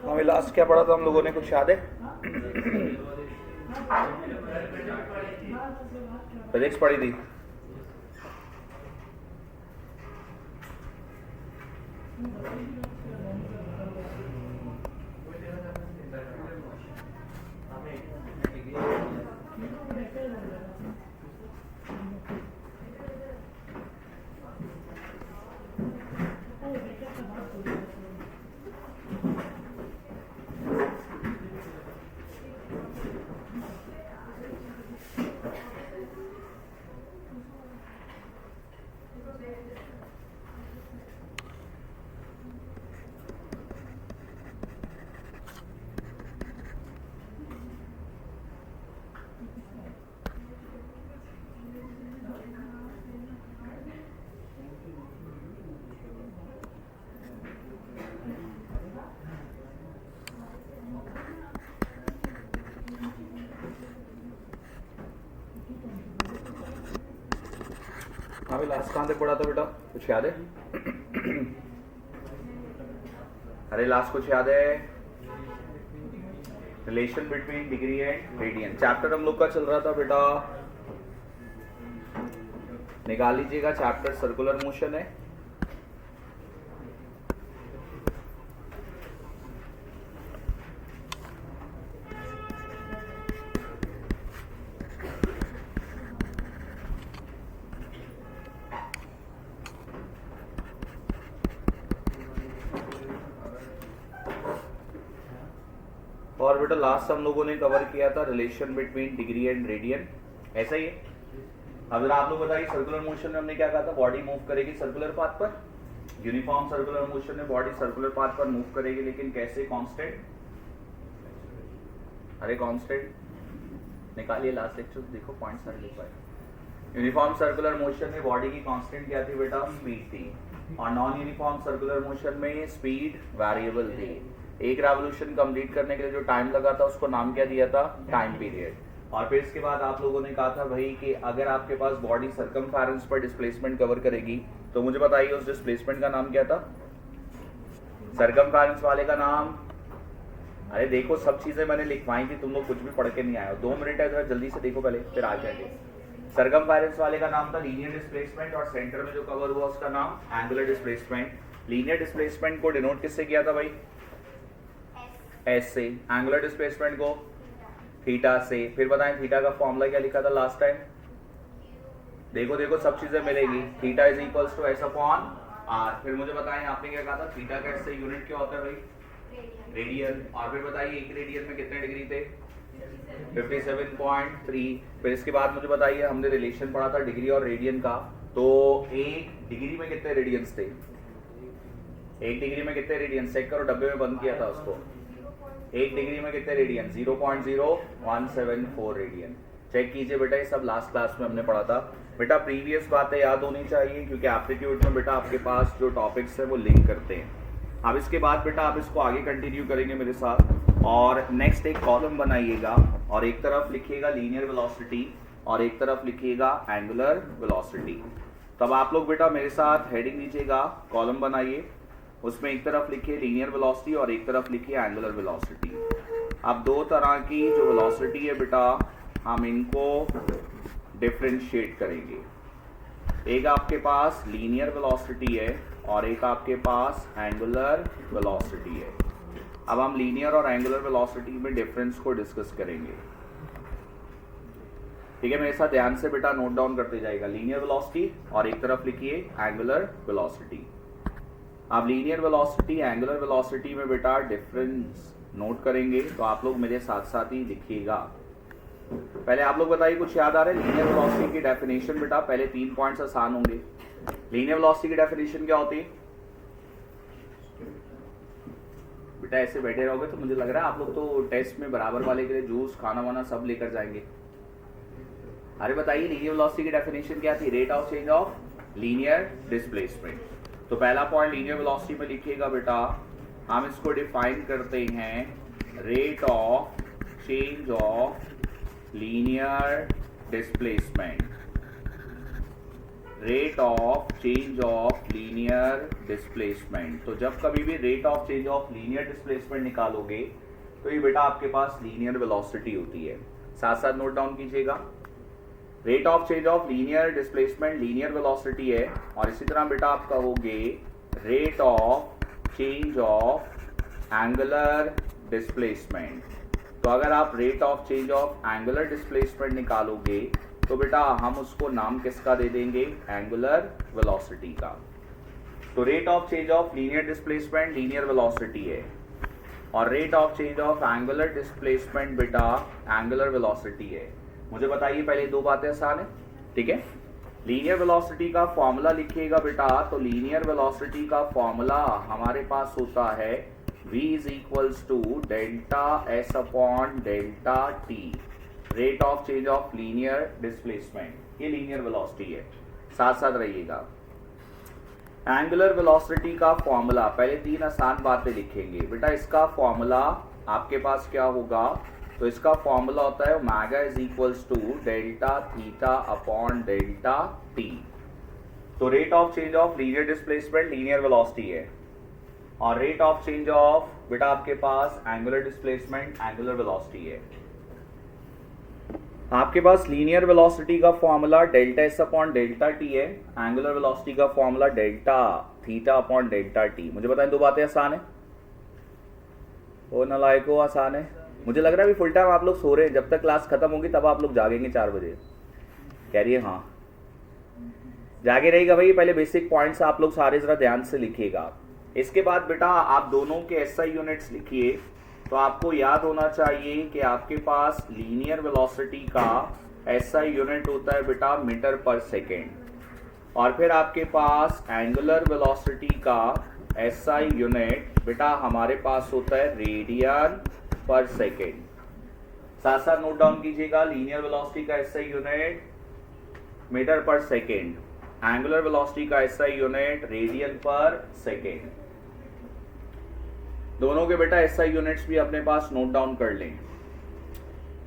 हमें लास्ट क्या पढ़ा था हम लोगों ने, कुछ याद है? फिजिक्स पढ़ी थी। अभी लास्ट कहाँ तक पढ़ा था बेटा, कुछ याद है? अरे लास्ट कुछ याद है? Relation between degree and radian chapter हम लोग का चल रहा था बेटा, निकाल लीजिएगा। चैप्टर सर्कुलर मोशन है। और बेटा लास्ट हम लोगों ने कवर किया था relation between degree and radian, ऐसा ही है। अब आप लोग बताइए, सर्कुलर मोशन में हमने क्या कहा था? बॉडी मूव करेगी सर्कुलर पाथ पर। यूनिफॉर्म सर्कुलर मोशन में बॉडी सर्कुलर पाथ पर मूव करेगी, लेकिन कैसे? कांस्टेंट। अरे कांस्टेंट निकालिए, लास्ट लेक्चर देखो, पॉइंट सारे लिख पाए। यूनिफॉर्म सर्कुलर मोशन में बॉडी की कांस्टेंट क्या थी बेटा? स्पीड थी। और नॉन यूनिफॉर्म सर्कुलर मोशन में स्पीड वेरिएबल थी। एक रेवोल्यूशन कंप्लीट करने के लिए जो टाइम लगा था उसको नाम क्या दिया था? Time period. और फिर इसके बाद आप लोगों ने कहा था भाई कि अगर आपके पास बॉडी सर्कमफेरेंस पर डिस्प्लेसमेंट कवर करेगी तो मुझे बताइए उस डिस्प्लेसमेंट का नाम क्या था? सर्कमफेरेंस वाले का नाम? अरे देखो, सब चीजें मैंने लिखवाई थी, तुम लोग कुछ भी पढ़ के नहीं आए हो। 2 मिनट है, जरा जल्दी से देखो पहले, फिर आ जाएंगे। सर्कमफेरेंस वाले का नाम था लीनियर डिस्प्लेसमेंट, और सेंटर में जो कवर हुआ उसका नाम एंगुलर डिस्प्लेसमेंट। लीनियर डिस्प्लेसमेंट को डिनोट किससे किया था भाई? एस से। एंगुलर डिस्प्लेसमेंट को थीटा से। फिर बताएं थीटा का फॉर्मूला क्या लिखा था लास्ट टाइम? देखो देखो, सब चीजें मिलेगी। Theta is equals to S upon R. फिर मुझे बताएं आपने क्या कहा था? थीटा का इससे यूनिट क्या होता है भाई? रेडियन। और फिर बताइए एक रेडियन में कितने डिग्री थे? 57.3। फिर इसके बाद मुझे बताइए, हमने रिलेशन पढ़ा था डिग्री और रेडियन का, तो एक डिग्री में कितने रेडियंस थे? एक डिग्री में कितने रेडियंस? चेक करो, डब्बे में बंद किया था उसको। एक डिग्री में कितने रेडियन? 0.0174 रेडियन। चेक कीजिए बेटा, ये सब लास्ट क्लास में हमने पढ़ा था। बेटा प्रीवियस बातें याद होनी चाहिए, क्योंकि एप्टीट्यूड में बेटा आपके पास जो टॉपिक्स है वो लिंक करते हैं। अब इसके बाद बेटा आप इसको आगे कंटिन्यू करेंगे मेरे साथ, और नेक्स्ट एक कॉलम बनाइएगा और एक तरफ लिखिएगा लीनियर वेलोसिटी और एक तरफ लिखिएगा एंगुलर वेलोसिटी। तब आप लोग बेटा मेरे साथ हेडिंग लीजिएगा, कॉलम बनाइए, उसमें एक तरफ लिखिए लीनियर वेलोसिटी और एक तरफ लिखिए एंगुलर वेलोसिटी। अब दो तरह की जो वेलोसिटी है बेटा, हम इनको डिफरेंशिएट करेंगे। एक आपके पास लीनियर वेलोसिटी है और एक आपके पास एंगुलर वेलोसिटी है। अब हम लीनियर और एंगुलर वेलोसिटी में डिफरेंस को डिस्कस करेंगे। ठीक है, मेरे साथ ध्यान से बेटा नोट डाउन करते जाएगा। लीनियर वेलोसिटी और एक तरफ लिखिए एंगुलर वेलोसिटी। अब लीनियर वेलोसिटी एंगुलर वेलोसिटी में बेटा डिफरेंस नोट करेंगे, तो आप लोग मेरे साथ साथ ही लिखिएगा। पहले आप लोग बताइए, कुछ याद आ रहा है? लीनियर वेलोसिटी की डेफिनेशन बेटा, पहले 3 पॉइंट्स आसान होंगे। लीनियर वेलोसिटी की डेफिनेशन क्या होती है बेटा ऐसे बैठे रहोगे तो मुझे लग रहा है आप लोग तो टेस्ट में बराबर वाले के लिए जूस खाना वाना सब लेकर जाएंगे। अरे बताइए लीनियर वेलोसिटी की डेफिनेशन क्या थी? Rate of change of linear displacement. तो पहला पॉइंट लीनियर वेलोसिटी में लिखिएगा बेटा, हम इसको डिफाइन करते हैं rate of change of linear displacement. Rate of change of linear displacement. तो जब कभी भी rate of change of linear displacement निकालोगे तो ये बेटा आपके पास लीनियर वेलोसिटी होती है। साथ साथ नोट डाउन कीजिएगा, rate of change of linear displacement linear velocity है, और इसी तरह बेटा आप कहोगे rate of change of angular displacement. तो अगर आप rate of change of angular displacement निकालोगे तो बेटा हम उसको नाम किसका दे देंगे? एंगुलर वेलोसिटी का। तो rate of change of linear displacement linear velocity है, और rate of change of angular displacement बेटा एंगुलर वेलोसिटी है। मुझे बताइए पहले दो बातें आसान है, ठीक है। लीनियर वेलोसिटी का फॉर्मूला लिखिएगा बेटा, तो लीनियर वेलोसिटी का फॉर्मूला हमारे पास होता है v is equals to delta S upon delta T, rate of change of linear displacement. ये लीनियर वेलोसिटी है। साथ साथ रहिएगा, एंगुलर वेलोसिटी का फॉर्मूला, पहले तीन आसान बातें लिखेंगे बेटा। इसका फॉर्मूला आपके पास क्या होगा? तो इसका फॉर्मूला होता है omega is equals to delta theta upon delta T. तो rate of change of linear displacement linear velocity है, और रेट ऑफ चेंज ऑफ बेटा आपके पास एंगुलर डिस्प्लेसमेंट एंगुलर वेलोसिटी है। आपके पास लीनियर वेलोसिटी का formula delta S upon delta T है, एंगुलर वेलोसिटी का formula delta theta upon delta T. मुझे बताएं दो बातें आसान है? ओ नालायको आसान है। मुझे लग रहा है अभी फुल टाइम आप लोग सो रहे हैं, जब तक क्लास खत्म होगी तब आप लोग जागेंगे 4 बजे। कह रही है हाँ, जागे रहेगा भाई। पहले बेसिक पॉइंट्स आप लोग सारे जरा ध्यान से लिखिएगा। इसके बाद बेटा आप दोनों के एसआई यूनिट्स लिखिए। तो आपको याद होना चाहिए कि आपके पास लीनियर वेलोसिटी का एसआई यूनिट होता है बेटा मीटर पर सेकेंड, और फिर आपके पास एंगुलर वेलोसिटी का एसआई यूनिट बेटा हमारे पास होता है रेडियन पर सेकेंड। साथ साथ नोट डाउन कीजिएगा, लीनियर वेलोसिटी का एसआई यूनिट मीटर पर सेकेंड, एंगुलर वेलोसिटी का एसआई यूनिट रेडियन पर सेकेंड। दोनों के बेटा एसआई यूनिट्स भी अपने पास नोट डाउन कर लें।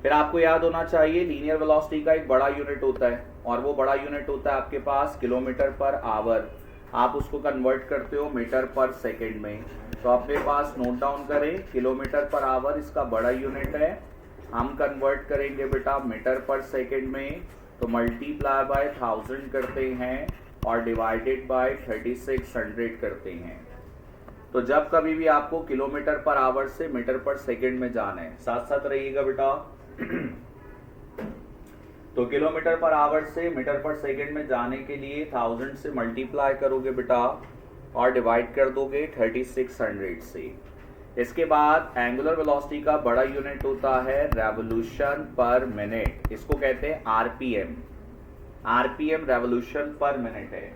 फिर आपको याद होना चाहिए लीनियर वेलोसिटी का एक बड़ा यूनिट होता है, और वो बड़ा यूनिट होता है आपके पास किलोमीटर पर आवर। आप उसको कन्वर्ट करते हो मीटर पर सेकेंड में। तो अपने पास नोट डाउन करें, किलोमीटर पर आवर इसका बड़ा यूनिट है, हम कन्वर्ट करेंगे बेटा मीटर पर सेकेंड में। तो मल्टीप्लाई बाय 1000 करते हैं और डिवाइडेड बाय 3600 करते हैं। तो जब कभी भी आपको किलोमीटर पर आवर से मीटर पर सेकेंड में जाना है, साथ साथ रहिएगा बेटा। तो किलोमीटर पर आवर से मीटर पर सेकेंड में जाने के लिए 1000 से मल्टीप्लाई करोगे बेटा और डिवाइड कर दोगे 3600 से। इसके बाद एंगुलर वेलोसिटी का बड़ा यूनिट होता है रेवोल्यूशन पर मिनट, इसको कहते हैं आरपीएम। आरपीएम रेवोल्यूशन पर मिनट है।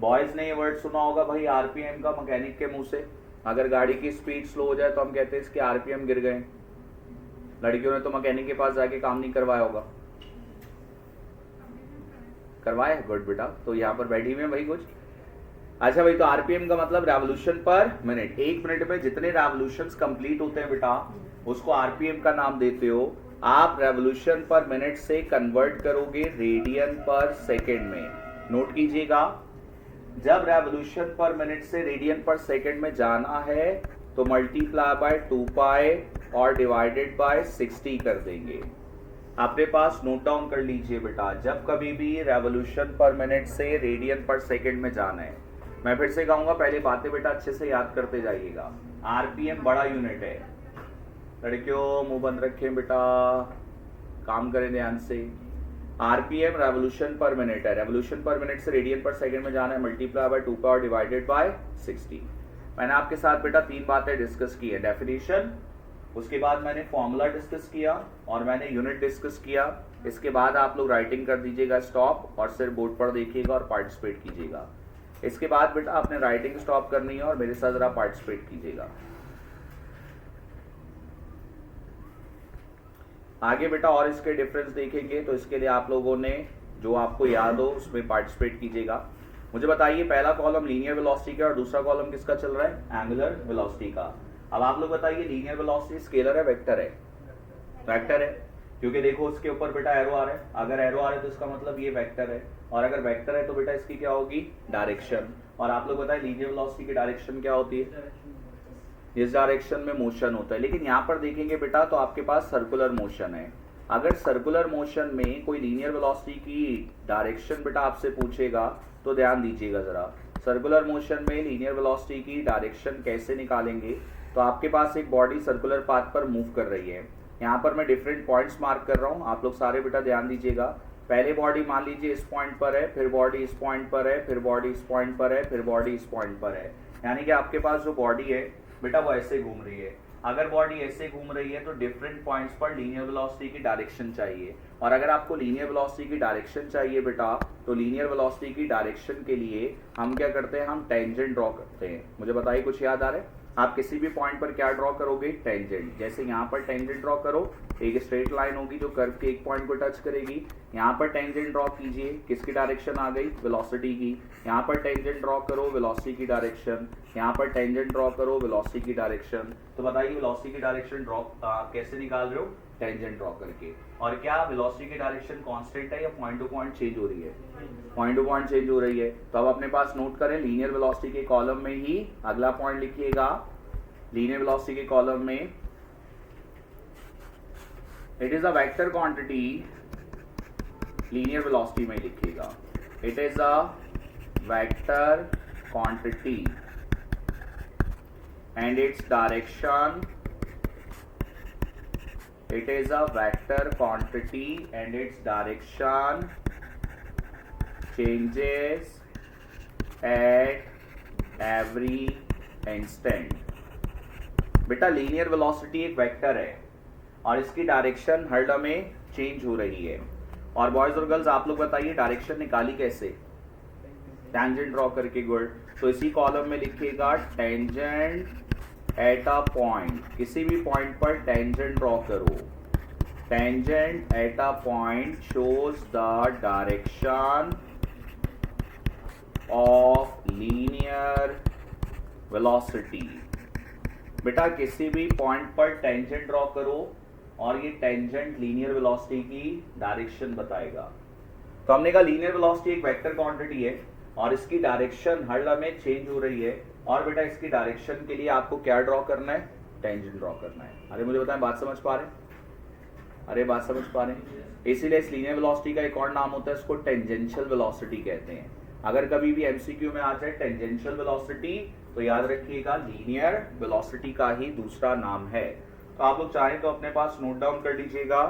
बॉयज ने ये वर्ड सुना होगा भाई आरपीएम का मैकेनिक के मुंह से। अगर गाड़ी की स्पीड स्लो हो जाए तो हम कहते हैं इसके आरपीएम गिर गए। लड़कियों ने तो मैकेनिक के पास जाके काम नहीं करवाया होगा, करवाया है? गुड बेटा, तो यहाँ पर बैठी हुई है भाई कुछ। अच्छा भाई, तो आरपीएम का मतलब रेवोल्यूशन पर मिनट। एक मिनट में जितने रेवोल्यूशंस कंप्लीट होते हैं बेटा उसको आरपीएम का नाम देते हो। आप रेवोल्यूशन पर मिनट से कन्वर्ट करोगे रेडियन पर सेकेंड में। नोट कीजिएगा, जब रेवोल्यूशन पर मिनट से रेडियन पर सेकेंड में जाना है तो मल्टीप्लाई बाय 2 पाई और डिवाइडेड बाय 60 कर देंगे। अपने पास नोट डाउन कर लीजिए बेटा, जब कभी भी रेवोल्यूशन पर मिनट से रेडियन पर सेकेंड में जाना है। मैं फिर से कहूंगा, पहले बातें बेटा अच्छे से याद करते जाइएगा। आरपीएम बड़ा यूनिट है। लड़कियों मुंह बंद रखें बेटा, काम करें ध्यान से। आरपीएम रेवोल्यूशन पर मिनट है। रेवोल्यूशन पर मिनट से रेडियन पर सेकंड में जाना है, multiply by 2 power divided by 60। मैंने आपके साथ बेटा 3 बातें डिस्कस की है। डेफिनेशन, उसके बाद मैंने फॉर्मूला डिस्कस किया और मैंने यूनिट डिस्कस किया। इसके बाद आप लोग राइटिंग कर दीजिएगा स्टॉप, और सिर्फ बोर्ड पर देखिएगा और पार्टिसिपेट कीजिएगा। इसके बाद बेटा आपने राइटिंग स्टॉप करनी है और मेरे साथ जरा पार्टिसिपेट कीजिएगा। आगे बेटा और इसके डिफरेंस देखेंगे, तो इसके लिए आप लोगों ने जो आपको याद हो उसमें पार्टिसिपेट कीजिएगा। मुझे बताइए पहला कॉलम लीनियर वेलोसिटी का और दूसरा कॉलम किसका चल रहा है, एंगुलर वेलोसिटी का। अब आप लोग बताइए लीनियर वेलोसिटी स्केलर है वेक्टर है, वेक्टर है, क्योंकि देखो उसके ऊपर बेटा एरो आ रहा है, अगर एरो आ रहा है तो इसका मतलब ये वेक्टर है, और अगर वेक्टर है तो बेटा इसकी क्या होगी, डायरेक्शन। और आप लोग बताइए लीनियर वेलोसिटी की डायरेक्शन क्या होती है, जिस डायरेक्शन में मोशन होता है। लेकिन यहाँ पर देखेंगे बेटा तो आपके पास सर्कुलर मोशन है। अगर सर्कुलर मोशन में कोई लीनियर वेलोसिटी की डायरेक्शन बेटा आपसे पूछेगा तो ध्यान दीजिएगा जरा, सर्कुलर मोशन में लीनियर वेलोसिटी की डायरेक्शन कैसे निकालेंगे। तो आपके पास एक बॉडी सर्कुलर पाथ पर मूव कर रही है, यहाँ पर मैं डिफरेंट पॉइंट्स मार्क कर रहा हूँ, आप लोग सारे बेटा ध्यान दीजिएगा। पहले बॉडी मान लीजिए इस पॉइंट पर है, फिर बॉडी इस पॉइंट पर है, फिर बॉडी इस पॉइंट पर है, फिर बॉडी इस पॉइंट पर है। यानी कि आपके पास जो बॉडी है बेटा वो ऐसे घूम रही है। अगर बॉडी ऐसे घूम रही है तो डिफरेंट पॉइंट्स पर लीनियर वेलोसिटी की डायरेक्शन चाहिए, और अगर आपको लीनियर वेलोसिटी की डायरेक्शन चाहिए बेटा तो लीनियर वेलोसिटी की डायरेक्शन के लिए हम क्या करते हैं, हम टेंजेंट ड्रॉ करते हैं। मुझे बताइए कुछ याद आ रहा है, आप किसी भी पॉइंट पर क्या ड्रॉ करोगे, टेंजेंट। जैसे यहाँ पर टेंजेंट ड्रॉ करो, एक स्ट्रेट लाइन होगी जो कर्व के एक पॉइंट को टच करेगी। यहाँ पर टेंजेंट ड्रॉ कीजिए, किसकी डायरेक्शन आ गई, वेलोसिटी की। यहाँ पर टेंजेंट ड्रॉ करो, वेलोसिटी की डायरेक्शन। यहाँ पर टेंजेंट ड्रॉ करो, वेलोसिटी की डायरेक्शन। तो बताइए वेलोसिटी की डायरेक्शन ड्रॉ कैसे निकाल रहे हो, टेंजेंट ड्रॉ करके। और क्या वेलोसिटी की डायरेक्शन कांस्टेंट है या पॉइंट टू पॉइंट चेंज हो रही है, पॉइंट टू पॉइंट चेंज हो रही है। तो अब अपने पास नोट करें, लीनियर वेलोसिटी के कॉलम में ही अगला पॉइंट लिखिएगा, लीनियर वेलोसिटी के कॉलम में it is a vector quantity, linear velocity में लिखिएगा, it is a vector quantity and its direction, it is a vector quantity and its direction changes at every instant। बेटा linear velocity एक vector है और इसकी direction हर लम्हे change हो रही है। और बॉयज और गर्ल्स आप लोग बताइए डायरेक्शन निकाली कैसे, टेंजेंट ड्रॉ करके। गुड, तो इसी कॉलम में लिखिएगा टेंजेंट एट अ पॉइंट, किसी भी पॉइंट पर टेंजेंट ड्रॉ करो। Tangent at a point shows the direction of linear velocity. बेटा किसी भी पॉइंट पर टेंजेंट ड्रॉ करो और ये टेंजेंट लीनियर वेलोसिटी की डायरेक्शन बताएगा। तो हमने कहा लीनियर वेलोसिटी एक वेक्टर क्वांटिटी है और इसकी डायरेक्शन हर लम्हे चेंज हो रही है। और बेटा इसकी डायरेक्शन के लिए आपको क्या ड्रॉ करना है, टेंजेंट ड्रॉ करना है। अरे मुझे बताएं, बात समझ पा रहे हैं, अरे बात समझ पा रहे हैं। इसीलिए इस लीनियर वेलोसिटी का एक और नाम होता है, इसको टेंजेंशियल वेलोसिटी कहते हैं। अगर कभी भी एमसीक्यू में आ जाए टेंजेंशियल वेलोसिटी तो याद रखिएगा लीनियर वेलोसिटी का ही दूसरा नाम है। तो आप लोग चाहें तो अपने पास नोट डाउन कर लीजिएगा,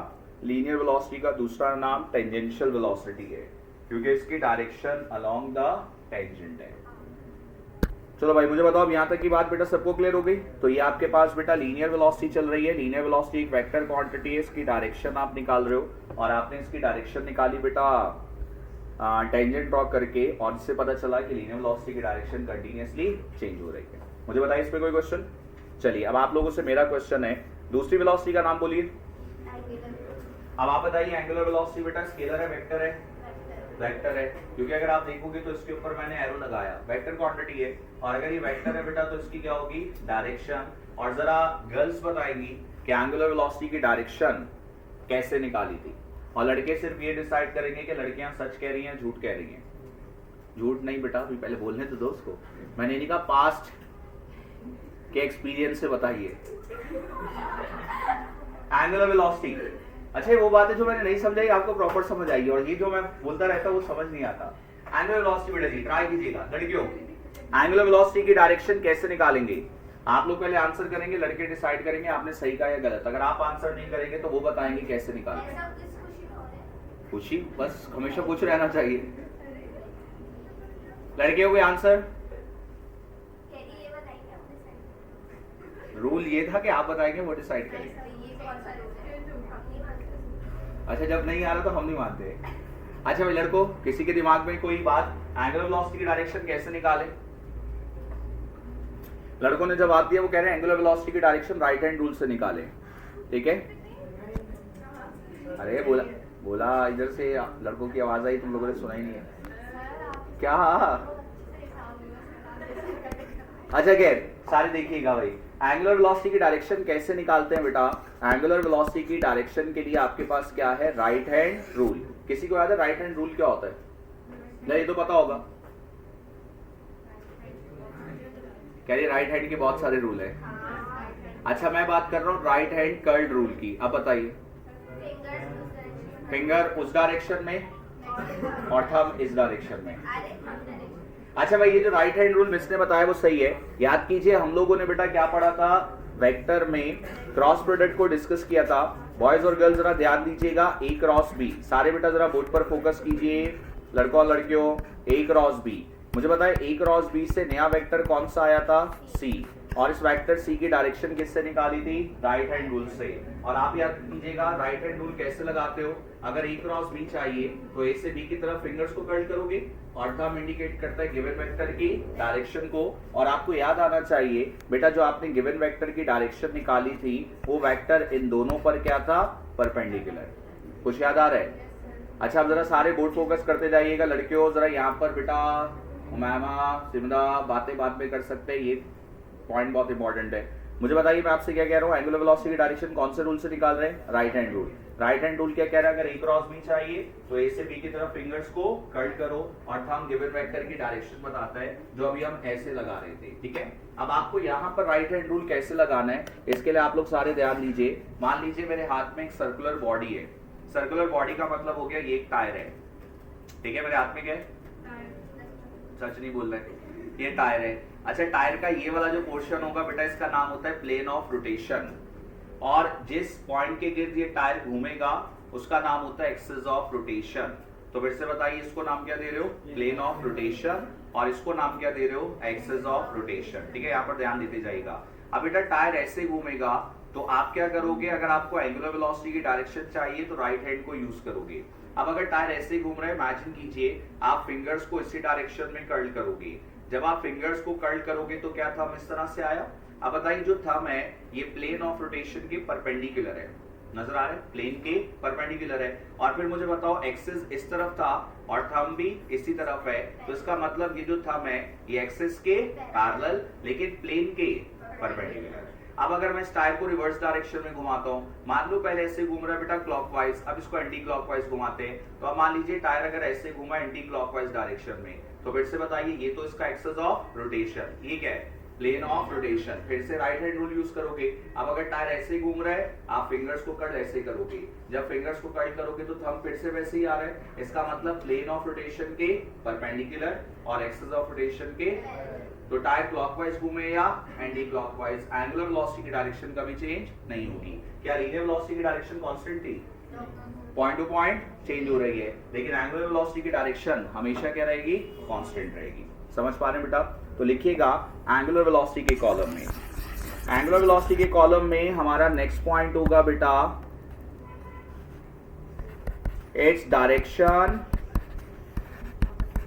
लीनियर वेलोसिटी का दूसरा नाम टेंजेंशियल वेलोसिटी है क्योंकि इसकी डायरेक्शन अलोंग द टेंजेंट है। चलो भाई मुझे बताओ अब यहाँ तक की बात बेटा सबको क्लियर हो गई। तो ये आपके पास बेटा लीनियर वेलोसिटी चल रही है। लीनियर वेलोसिटी एक वेक्टर क्वांटिटी है, इसकी डायरेक्शन आप निकाल रहे हो और आपने इसकी डायरेक्शन निकाली बेटा टेंजेंट ड्रॉ करके, और इससे पता चला कि लीनियर वेलोसिटी की डायरेक्शन कंटिन्यूअसली चेंज हो रही है। मुझे बताइए इस पे कोई क्वेश्चन। चलिए अब आप लोगों से मेरा क्वेश्चन है, दूसरी वेलोसिटी का नाम बोलिए। अब आप बताइए एंगुलर वेलोसिटी बेटा स्केलर है वेक्टर है, वेक्टर है, क्योंकि अगर आप देखोगे तो इसके ऊपर मैंने एरो लगाया, वेक्टर क्वांटिटी है और अगर ये वेक्टर है बेटा तो इसकी क्या होगी, डायरेक्शन। और जरा गर्ल्स बताएंगी कि एंगुलर वेलोसिटी की डायरेक्शन कैसे निकाली थी। और लड़के सिर्फ ये डिसाइड करेंगे कि लड़कियां सच कह रही हैं झूठ कह रही हैं। झूठ नहीं बेटा, अभी पहले बोलने तो दो उसको। मैंने नहीं कहा, पास्ट के एक्सपीरियंस से बताइए एंगुलर वेलोसिटी। अच्छा वो बात है जो मैंने नहीं समझाई आपको प्रॉपर समझ आएगी, और ये जो मैं बोलता रहता हूँ वो समझ नहीं आता। एंगुलर वेलोसिटी बेटा जी ट्राई कीजिएगा लड़कियों, एंगुलर वेलोसिटी की डायरेक्शन कैसे निकालेंगे। आप लोग पहले आंसर करेंगे, लड़के डिसाइड करेंगे आपने सही कहा या गलत। अगर आप आंसर नहीं करेंगे तो वो बताएंगे कैसे निकालते। खुशी बस हमेशा कुछ रहना चाहिए। लड़कियों को आंसर रूल ये था कि आप बताएंगे वो डिसाइड करेंगे। अच्छा जब नहीं आ रहा तो हम नहीं मानते। अच्छा भाई लड़कों, किसी के दिमाग में कोई बात, एंगुलर वेलोसिटी की डायरेक्शन कैसे निकाले। लड़कों ने जवाब दिया, वो कह रहे हैं एंगुलर वेलोसिटी की डायरेक्शन राइट हैंड रूल से निकाले। ठीक है अरे बोला बोला इधर से लड़कों की आवाज आई, तुम लोगों ने सुना ही नहीं है क्या? अच्छा खैर सारे देखिएगा भाई, एंगुलर वेलोसिटी की डायरेक्शन कैसे निकालते हैं बेटा? एंगुलर वेलोसिटी की डायरेक्शन के लिए आपके पास क्या है? Right hand rule. किसी को याद है राइट हैंड रूल क्या होता है? नहीं, ये तो पता होगा। कह रही राइट हैंड के बहुत सारे रूल है। अच्छा मैं बात कर रहा हूँ राइट हैंड कर्ल्ड रूल की। अब बताइए, फिंगर उस डायरेक्शन में और थंब इस डायरेक्शन में। अच्छा भाई, ये जो राइट हैंड रूल मिस ने बताया वो सही है। याद कीजिए हम लोगों ने बेटा क्या पढ़ा था? वेक्टर में क्रॉस प्रोडक्ट को डिस्कस किया था। बॉयज और गर्ल्स जरा ध्यान दीजिएगा, ए क्रॉस बी। सारे बेटा जरा बोर्ड पर फोकस कीजिए, लड़कों और लड़कियों। ए क्रॉस बी, मुझे बताए ए क्रॉस बी से नया वेक्टर कौन सा आया था? सी। और इस वेक्टर सी की डायरेक्शन किससे निकाली थी? राइट हैंड रूल से। और आप याद कीजिएगा राइट हैंड रूल कैसे लगाते हो? अगर ए क्रॉस बी चाहिए तो ए से बी की तरफ फिंगर्स को कर्ल करोगे और थंब इंडिकेट करता है गिवन वेक्टर की डायरेक्शन को। और आपको याद आना चाहिए बेटा, जो आपने गिवन वेक्टर की डायरेक्शन निकाली थी वो वेक्टर इन दोनों पर क्या था? परपेंडिकुलर। कुछ याद आ रहा है? अच्छा अब जरा सारे बोर्ड फोकस करते जाइएगा लड़कियों। जरा यहाँ पर बेटा उमामा सिमरा बातें बाद में कर सकते हैं, ये पॉइंट बहुत इंपॉर्टेंट है। मुझे बताइए मैं आपसे क्या कह रहा हूँ? एंगुलर वेलोसिटी की डायरेक्शन कौन से रूल से निकाल रहे हैं? Right hand rule. Right hand rule क्या कह रहा है? अगर ए क्रॉस बी चाहिए तो ए से बी की तरफ फिंगर्स को कर्ल करो और थंब गिवन वेक्टर की डायरेक्शन बताता है, जो अभी हम ऐसे लगा रहे थे। ठीक है, अब आपको यहाँ पर राइट हैंड रूल कैसे लगाना है इसके लिए आप लोग सारे ध्यान दीजिए। मान लीजिए मेरे हाथ में एक सर्कुलर बॉडी है। सर्कुलर बॉडी का मतलब हो गया ये एक टायर है। ठीक है, मेरे हाथ में क्या है? सच नहीं बोल रहे, ये टायर है। अच्छा टायर का ये वाला जो पोर्शन होगा बेटा इसका नाम होता है प्लेन ऑफ रोटेशन। और जिस पॉइंट के गिर्द ये टायर घूमेगा उसका नाम होता है एक्सिस ऑफ रोटेशन। तो फिर से बताइए इसको नाम क्या दे रहे हो? Plane of rotation. और इसको नाम क्या दे रहे हो? Axis of rotation. ठीक है, यहाँ पर ध्यान देते जाइएगा। अब बेटा टायर ऐसे घूमेगा तो आप क्या करोगे? अगर आपको एंगुलर वेलोसिटी की डायरेक्शन चाहिए तो राइट हैंड को यूज करोगे। अब अगर टायर ऐसे घूम रहा है, इमेजिन कीजिए आप फिंगर्स को इसी डायरेक्शन में कर्ल करोगे। जब आप फिंगर्स को कर्ल करोगे तो क्या थंब इस तरह से आया? अब बताइए जो थंब है ये प्लेन ऑफ रोटेशन के परपेंडिकुलर है। नजर आ रहा है? प्लेन के परपेंडिकुलर है। और फिर मुझे बताओ एक्सिस इस तरफ था और थंब भी इसी तरफ है, तो इसका मतलब ये जो थंब है ये एक्सिस के पैरेलल लेकिन प्लेन के परपेंडिकुलर। अब अगर मैं इस टायर को रिवर्स डायरेक्शन में घुमाता हूं, मान लो पहले ऐसे घूम रहा है बेटा क्लॉकवाइज, अब इसको एंटी क्लॉकवाइज घुमाते हैं। तो अब मान लीजिए टायर अगर ऐसे घूमा एंटी क्लॉकवाइज डायरेक्शन में, तो फिर से बताइए ये तो इसका एक्सिस ऑफ रोटेशन, ये क्या है? Plane of rotation. फिर से राइट हैंड रूल यूज करोगे। अब अगर टायर ऐसे घूम रहा है आप फिंगर्स को कर्ल ऐसे करोगे। जब फिंगर्स को कर्ल करोगे तो थंब फिर से वैसे ही आ रहा है। इसका मतलब प्लेन ऑफ रोटेशन के परपेंडिकुलर और एक्सिस ऑफ रोटेशन के। तो टायर क्लॉकवाइज घूमे या एंटी क्लॉकवाइज, एंगुलर वेलोसिटी की डायरेक्शन कभी चेंज नहीं होगी। क्या लीनियर वेलोसिटी की डायरेक्शन कांस्टेंट थी? पॉइंट टू पॉइंट चेंज हो रही है, लेकिन एंगुलर वेलोसिटी की डायरेक्शन हमेशा क्या रहेगी? कांस्टेंट रहेगी। समझ पा रहे हैं बेटा? तो लिखिएगा एंगुलर वेलोसिटी के कॉलम में। एंगुलर वेलोसिटी के कॉलम में हमारा नेक्स्ट पॉइंट होगा बेटा इट्स डायरेक्शन।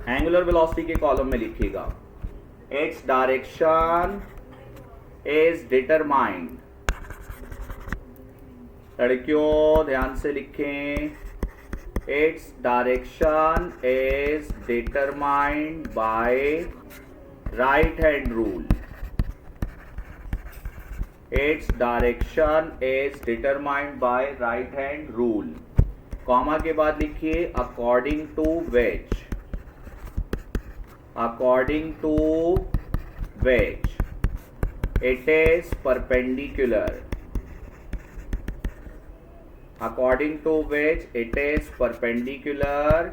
एंगुलर वेलोसिटी के कॉलम में लिखिएगा its direction is determined। लड़कियों ध्यान से लिखें, its direction is determined by right hand rule। its direction is determined by right hand rule। Comma के बाद लिखिए according to which, according to which it is perpendicular, according to which it is perpendicular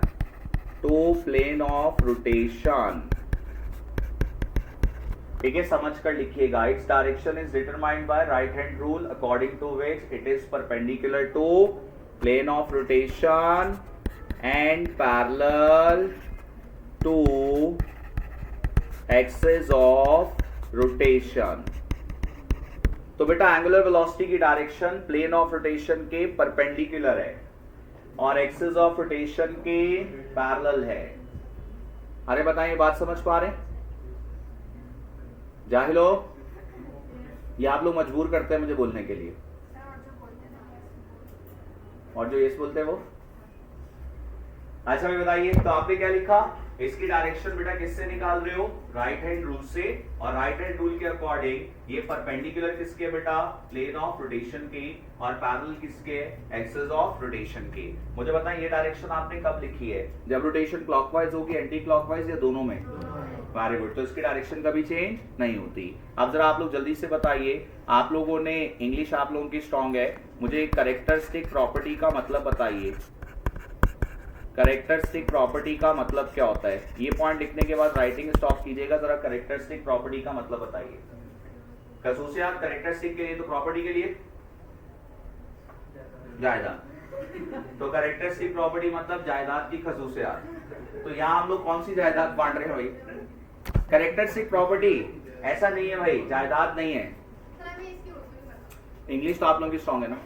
to plane of rotation। ठीक है, समझ कर लिखिएगा its direction is determined by right hand rule according to which it is perpendicular to plane of rotation and parallel to axis of rotation. तो बेटा angular velocity की direction plane of rotation के perpendicular है और axis of rotation के parallel है। अरे बताइए बात समझ पा रहे हैं जाहिलो? ये आप लोग मजबूर करते हैं मुझे बोलने के लिए। और जो यस बोलते हैं वो। अच्छा भाई बताइए, तो आपने क्या लिखा, इसकी डायरेक्शन बेटा किससे निकाल रहे हो, राइट हैंड रूल से, और राइट हैंड रूल के अकॉर्डिंग ये परपेंडिकुलर किसके बेटा, प्लेन ऑफ रोटेशन के, और पैरेलल किसके, एक्सिस ऑफ रोटेशन के। मुझे बताएं ये डायरेक्शन आपने कब लिखी है, जब रोटेशन क्लॉकवाइज होगी, एंटी क्लॉकवाइज, या दोनों में। वेरी गुड, तो इसकी डायरेक्शन कभी चेंज नहीं होती। अब जरा आप लोग जल्दी से बताइए, आप लोगों ने इंग्लिश आप लोगों की स्ट्रांग है, मुझे कैरेक्टरिस्टिक प्रॉपर्टी का मतलब बताइए। कैरेक्टरिस्टिक प्रॉपर्टी का मतलब क्या होता है, ये पॉइंट लिखने के बाद राइटिंग स्टॉप कीजिएगा, जरा कैरेक्टरिस्टिक प्रॉपर्टी का मतलब बताइए। खसूसियात कैरेक्टरिस्टिक के लिए, तो प्रॉपर्टी के लिए जायदाद, तो कैरेक्टरिस्टिक प्रॉपर्टी मतलब जायदाद की खसूसियात। तो यहाँ हम लोग कौन सी जायदाद बांट रहे हैं भाई, कैरेक्टरिस्टिक प्रॉपर्टी, ऐसा नहीं है भाई जायदाद नहीं है। इंग्लिश तो आप लोगों की स्ट्रांग है ना,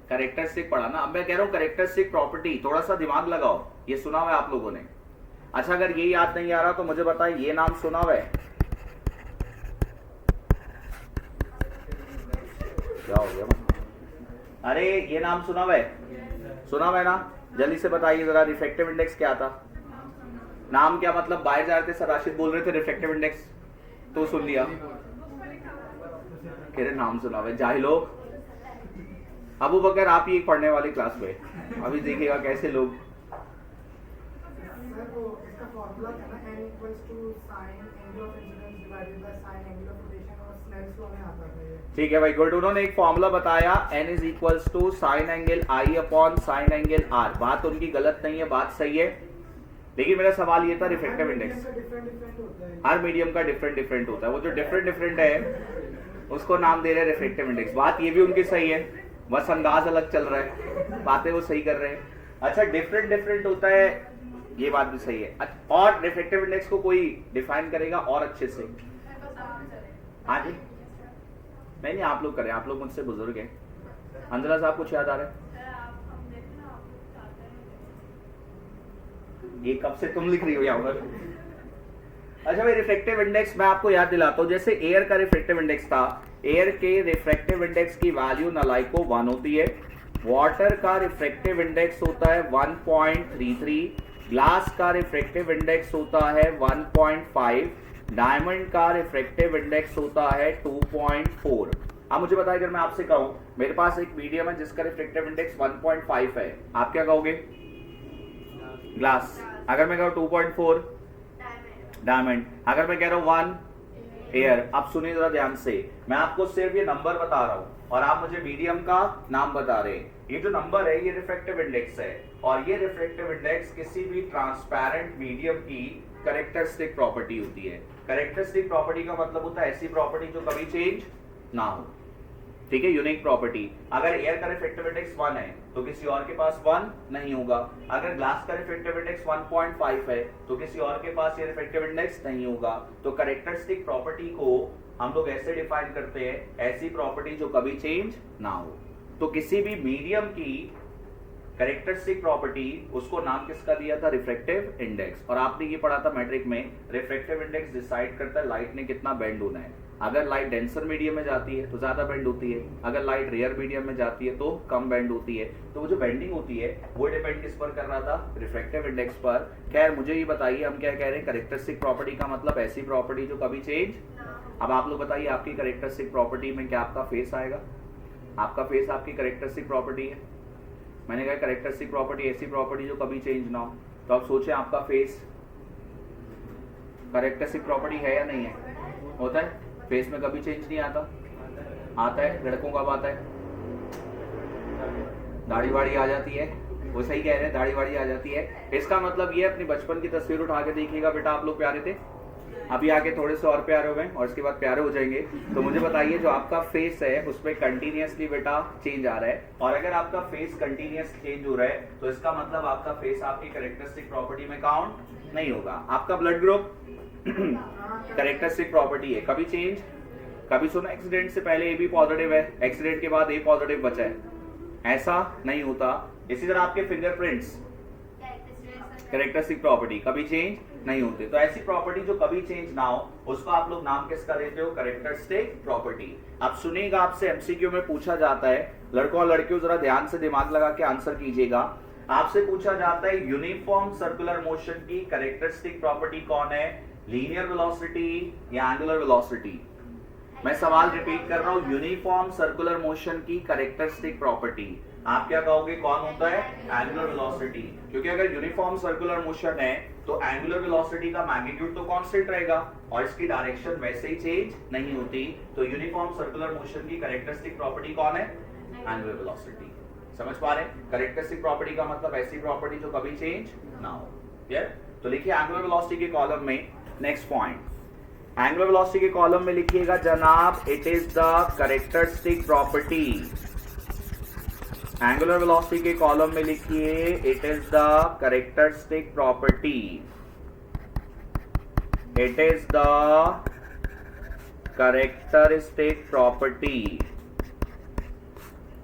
कैरेक्टरिस्टिक पढ़ा ना। अब मैं कह रहा हूँ कैरेक्टरिस्टिक प्रॉपर्टी, थोड़ा सा दिमाग लगाओ, ये सुना हुआ है आप लोगों ने। अच्छा अगर ये याद नहीं आ रहा तो मुझे बताइए, ये नाम सुना हुआ है, क्या हो गया, अरे ये नाम सुना हुआ है, सुना हुआ है ना, जल्दी से बताइए जरा, रिफ्रैक्टिव इंडेक्स क्या था, नाम क्या, मतलब बाहर जा रहे थे सर, राशिद बोल रहे थे रिफ्रैक्टिव इंडेक्स, तो सुन लिया, कह रहे नाम सुना हुआ है, जाहिलो। अबू बकर आप ही एक पढ़ने वाली क्लास में, अभी देखिएगा कैसे लोग। ठीक है भाई, गुड, उन्होंने एक फॉर्मूला बताया, n is equals to sine angle I upon sine angle R। बात उनकी गलत नहीं है, बात सही है, लेकिन मेरा सवाल ये था रिफ्रैक्टिव इंडेक्स, हर मीडियम का डिफरेंट डिफरेंट होता है, वो जो डिफरेंट डिफरेंट है उसको नाम दे रहे हैं रिफ्रैक्टिव इंडेक्स। बात ये भी उनकी सही है, बस अंदाज अलग चल रहा है, बातें वो सही कर रहे हैं। अच्छा डिफरेंट डिफरेंट होता है, ये बात भी सही है। और रिफ्रैक्टिव इंडेक्स को कोई डिफाइन करेगा और अच्छे से, हाँ जी, नहीं आप लोग करें, आप लोग मुझसे बुजुर्ग हैं। अंजला साहब कुछ याद आ रहा है, ये कब से तुम लिख रही हो यहाँ पर। अच्छा भाई रिफ्रैक्टिव इंडेक्स मैं आपको याद दिलाता हूँ, जैसे एयर का रिफ्रैक्टिव इंडेक्स था, एयर के रिफ्रैक्टिव इंडेक्स की वैल्यू नलाइको 1 होती है, वाटर का रिफ्रैक्टिव इंडेक्स होता है 1.33, ग्लास का रिफ्रैक्टिव इंडेक्स होता है 1.5, डायमंड का रिफ्रैक्टिव इंडेक्स होता है 2.4। अब मुझे बताइए, अगर मैं आपसे कहूं मेरे पास एक मीडियम है जिसका रिफ्रैक्टिव इंडेक्स 1.5 है, आप क्या कहोगे, ग्लास। अगर मैं कहूं 2.4, डायमंड। अगर मैं कह रहा हूं 1, एयर। अब सुनिए जरा ध्यान से, मैं आपको सिर्फ ये नंबर बता रहा हूं और आप मुझे मीडियम का नाम बता रहे हैं। ये जो नंबर है ये रिफ्रैक्टिव इंडेक्स है, और ये रिफ्रैक्टिव इंडेक्स किसी भी ट्रांसपेरेंट मीडियम की कैरेक्टरिस्टिक प्रॉपर्टी होती है। कैरेक्टरिस्टिक प्रॉपर्टी का मतलब होता है ऐसी प्रॉपर्टी जो कभी चेंज ना हो, ठीक है, यूनिक प्रॉपर्टी। अगर एयर का रिफ्रैक्टिव इंडेक्स 1 है तो किसी और के पास 1 नहीं होगा, अगर ग्लास का रिफ्रैक्टिव इंडेक्स 1.5 है तो किसी और के पास ये रिफ्रैक्टिव इंडेक्स नहीं होगा। तो कैरेक्टरिस्टिक प्रॉपर्टी को हम लोग ऐसे डिफाइन करते हैं, ऐसी प्रॉपर्टी जो कभी चेंज ना हो। तो किसी भी मीडियम की कैरेक्टरिस्टिक प्रॉपर्टी, उसको नाम किसका दिया था, रिफ्रैक्टिव इंडेक्स। और आपने ये पढ़ा था मैट्रिक में, रिफ्रैक्टिव इंडेक्स डिसाइड करता है लाइट ने कितना बेंड होना है। अगर लाइट डेंसर मीडियम में जाती है तो ज्यादा बेंड होती है, अगर लाइट रेयर मीडियम में जाती है तो कम बेंड होती है। तो वो जो बेंडिंग होती है वो डिपेंड किस पर कर रहा था, रिफ्रैक्टिव इंडेक्स पर। खैर मुझे ये बताइए, हम क्या कह रहे हैं, कैरेक्टरिस्टिक प्रॉपर्टी का मतलब ऐसी प्रॉपर्टी जो कभी चेंज। अब आप लोग बताइए, आपकी कैरेक्टरिस्टिक प्रॉपर्टी में क्या आपका फेस आएगा, आपका फेस आपकी कैरेक्टरिस्टिक प्रॉपर्टी है। मैंने कहा कैरेक्टरिस्टिक प्रॉपर्टी ऐसी प्रॉपर्टी जो कभी चेंज ना हो, तो आप सोचें आपका फेस कैरेक्टरिस्टिक प्रॉपर्टी है या नहीं है, होता है, फेस में कभी चेंज नहीं आता, आता है, लड़कों का बात है, दाढ़ी वाड़ी आ जाती है, वो सही कह रहे हैं, दाढ़ी वाड़ी आ जाती है। इसका मतलब ये, अपनी बचपन की तस्वीर उठा के देखिएगा बेटा, आप लोग प्यारे थे, अभी आके थोड़े से और प्यारे हो गए और इसके बाद प्यारे हो जाएंगे। तो मुझे बताइए, जो आपका फेस है उसमें कंटिन्यूअसली बेटा चेंज आ रहा है, और अगर आपका फेस कंटिन्यूअस चेंज हो रहा है तो इसका मतलब आपका फेस आपकी कैरेक्टरिस्टिक प्रॉपर्टी में काउंट नहीं होगा। आपका ब्लड ग्रुप कैरेक्टरिस्टिक प्रॉपर्टी है, कभी चेंज। कभी सुना एक्सीडेंट से पहले AB पॉजिटिव है, एक्सीडेंट के बाद A पॉजिटिव बचा है, ऐसा नहीं होता। इसी तरह आपके फिंगरप्रिंट्स कैरेक्टरिस्टिक प्रॉपर्टी कभी चेंज नहीं होते। तो ऐसी प्रॉपर्टी जो कभी चेंज ना हो उसको आप लोग नाम किसका देते हो? Characteristic property. अब सुनिएगा, आपसे एमसीक्यू में पूछा जाता है, लड़कों और लड़कियों जरा ध्यान से दिमाग लगा के आंसर कीजिएगा। आपसे पूछा जाता है यूनिफॉर्म सर्कुलर मोशन की कैरेक्टरिस्टिक प्रॉपर्टी कौन है? लीनियर वेलोसिटी या एंगुलर वेलोसिटी? मैं सवाल रिपीट कर रहा हूं, यूनिफॉर्म सर्कुलर मोशन की कैरेक्टरिस्टिक प्रॉपर्टी आप क्या कहोगे कौन होता है? Angular velocity. क्योंकि अगर यूनिफॉर्म सर्कुलर मोशन है तो एंगुलर वेलोसिटी का मैग्नीट्यूड तो कांस्टेंट रहेगा और इसकी डायरेक्शन वैसे ही चेंज नहीं होती। तो यूनिफॉर्म सर्कुलर मोशन की कैरेक्टरिस्टिक प्रॉपर्टी कौन है? Angular velocity. समझ पा रहे हैं? कैरेक्टरिस्टिक प्रॉपर्टी का मतलब ऐसी प्रॉपर्टी जो कभी चेंज ना हो। क्लियर? तो लिखिए एंगुलर वेलोसिटी के कॉलम में नेक्स्ट पॉइंट, एंगुलर वेलोसिटी के कॉलम में लिखिएगा जनाब, it is the characteristic property. Angular velocity के कॉलम में लिखिए it is the characteristic property. It is the characteristic property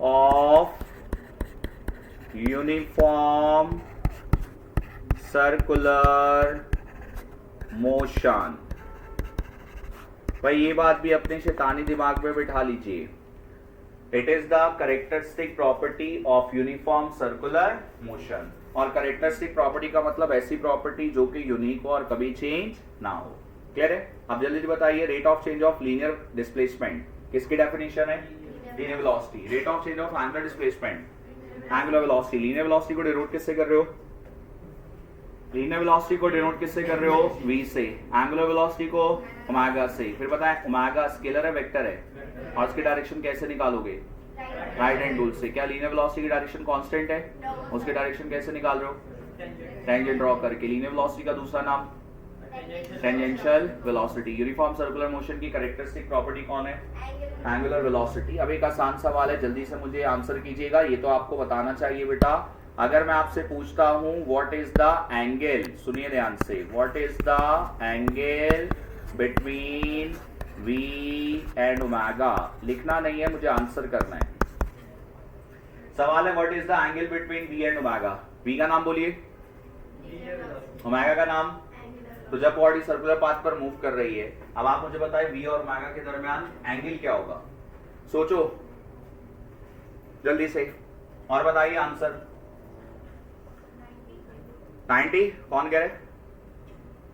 of uniform circular motion. भाई ये बात भी अपने शैतानी दिमाग में बिठा लीजिए। It is the characteristic property of uniform circular motion. और कैरेक्टरिस्टिक प्रॉपर्टी का मतलब ऐसी प्रॉपर्टी जो कि यूनिक हो और कभी चेंज ना हो। क्लियर है? अब जल्दी बताइए, rate of change of linear displacement किसकी डेफिनेशन है? Linear velocity. Rate of change of angular displacement angular velocity. Linear velocity को डिनोट किससे कर रहे हो? लीनियर वेलोसिटी को डिनोट किससे कर रहे हो? v से। एंगुलर वेलोसिटी को ओमेगा से। फिर बताएं, ओमेगा स्केलर है वेक्टर है और उसकी डायरेक्शन कैसे निकालोगे? राइट हैंड रूल से। क्या लीनियर वेलोसिटी की डायरेक्शन कांस्टेंट है? उसकी डायरेक्शन कैसे निकाल रहे हो? टेंजेंट ड्रॉ करके। लीनियर वेलोसिटी का दूसरा नाम tangential velocity. Uniform circular motion की कैरेक्टरिस्टिक प्रॉपर्टी कौन है? Angular velocity. अब एक आसान सवाल है, जल्दी से मुझे आंसर कीजिएगा, ये तो आपको बताना चाहिए बेटा। अगर मैं आपसे पूछता हूं व्हाट इज द एंगल, सुनिए ध्यान से, what is the angle between v and omega, लिखना नहीं है, मुझे आंसर करना है। सवाल है what is the angle between v and omega. v का नाम बोलिए, ओमेगा का नाम। तो जब बॉडी सर्कुलर पाथ पर मूव कर रही है, अब आप मुझे बताएं v और ओमेगा के दरमियान एंगल क्या होगा? सोचो जल्दी से और बताइए आंसर। 90? कौन कह रहे?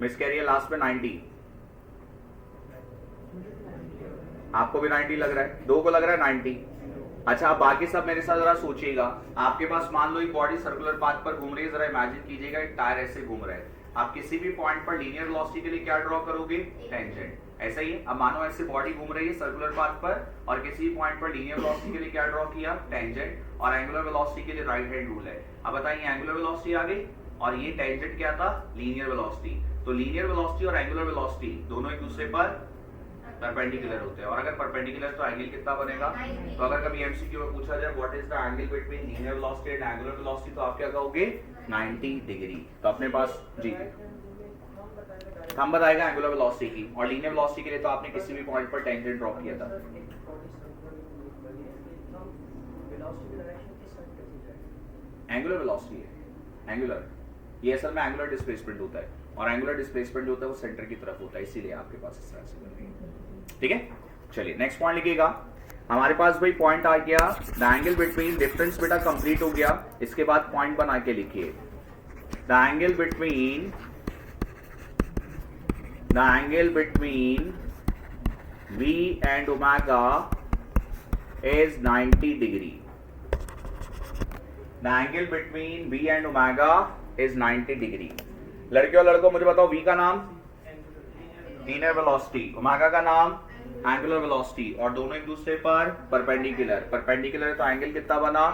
मिस कह रही है लास्ट में 90। आपको भी 90 लग रहा है? दो को लग रहा है 90। अच्छा, आप बाकी सब मेरे साथ जरा सोचिएगा। आपके पास मान लो एक बॉडी सर्कुलर पाथ पर घूम रही है, जरा इमेजिन कीजिएगा एक टायर ऐसे घूम रहा है। आप किसी भी पॉइंट पर लीनियर वेलोसिटी के लिए क्या ड्रॉ करोगे? टेंजेंट। ऐसा ही है। अब मानो ऐसे बॉडी घूम रही है सर्कुलर पाथ पर और किसी भी पॉइंट पर लीनियर वेलोसिटी के लिए क्या ड्रॉ किया? टेंजेंट। और एंगुलर वेलोसिटी के लिए राइट हैंड रूल है। अब बताइए, एंगुलर वेलोसिटी आ गई और ये टेंजेंट क्या था? Linear velocity. तो लीनियर वेलोसिटी और एंगुलर वेलोसिटी दोनों एक दूसरे पर परपेंडिकुलर होते हैं, और अगर परपेंडिकुलर तो एंगल कितना बनेगा? तो अगर कभी एमसीक्यू में पूछा जाए what is the angle between linear velocity and angular velocity, तो आप क्या कहोगे? 90 डिग्री। तो अपने पास जी हम बताएगा एंगुलर वेलोसिटी की, और लीनियर वेलोसिटी के लिए तो आपने किसी भी पॉइंट पर टेंजेंट ड्रॉ किया था। एंगुलर वेलोसिटी है, एंगुलर, ये असल में एंगुलर डिस्प्लेसमेंट होता है, और एंगुलर डिस्प्लेसमेंट जो होता है वो सेंटर की तरफ होता है, इसीलिए आपके पास इस तरह से बन रही है। ठीक है, चलिए नेक्स्ट पॉइंट लिखिएगा। हमारे पास भाई पॉइंट आ गया, द एंगल बिटवीन, डिफरेंस बेटा कंप्लीट हो गया। इसके बाद पॉइंट बना के लिखिए, the angle between V and omega is 90 degree. The angle between V and omega is 90 degree. लड़कियों लड़कों मुझे बताओ, V का नाम लीनियर वेलोसिटी, ओमेगा का नाम एंगुलर वेलोसिटी, और दोनों एक दूसरे पर परपेंडिकुलर। परपेंडिकुलर तो एंगल कितना बना?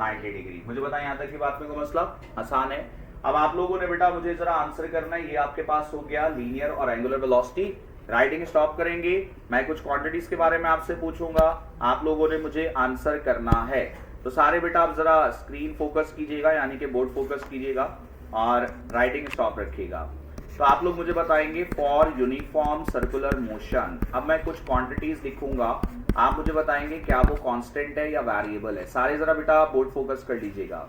90 डिग्री। मुझे बताएं यहाँ तक की बात में कोई मसला? आसान है। अब आप लोगों ने बेटा मुझे जरा आंसर करना है। ये आपके पास हो गया लीनियर और एंगुलर वेलोसिटी। राइटिंग स्टॉप करेंगे, मैं कुछ क्वांटिटीज के बारे में आपसे पूछूंगा, आप लोगों ने मुझे आंसर करना है। तो सारे बेटा आप जरा स्क्रीन फोकस कीजिएगा, यानी कि बोर्ड फोकस कीजिएगा और राइटिंग स्टॉप रखिएगा। तो आप लोग मुझे बताएंगे फॉर यूनिफॉर्म सर्कुलर मोशन। अब मैं कुछ क्वांटिटीज लिखूंगा, आप मुझे बताएंगे क्या वो कांस्टेंट है या वेरिएबल है। सारे जरा बेटा बोर्ड फोकस कर लीजिएगा।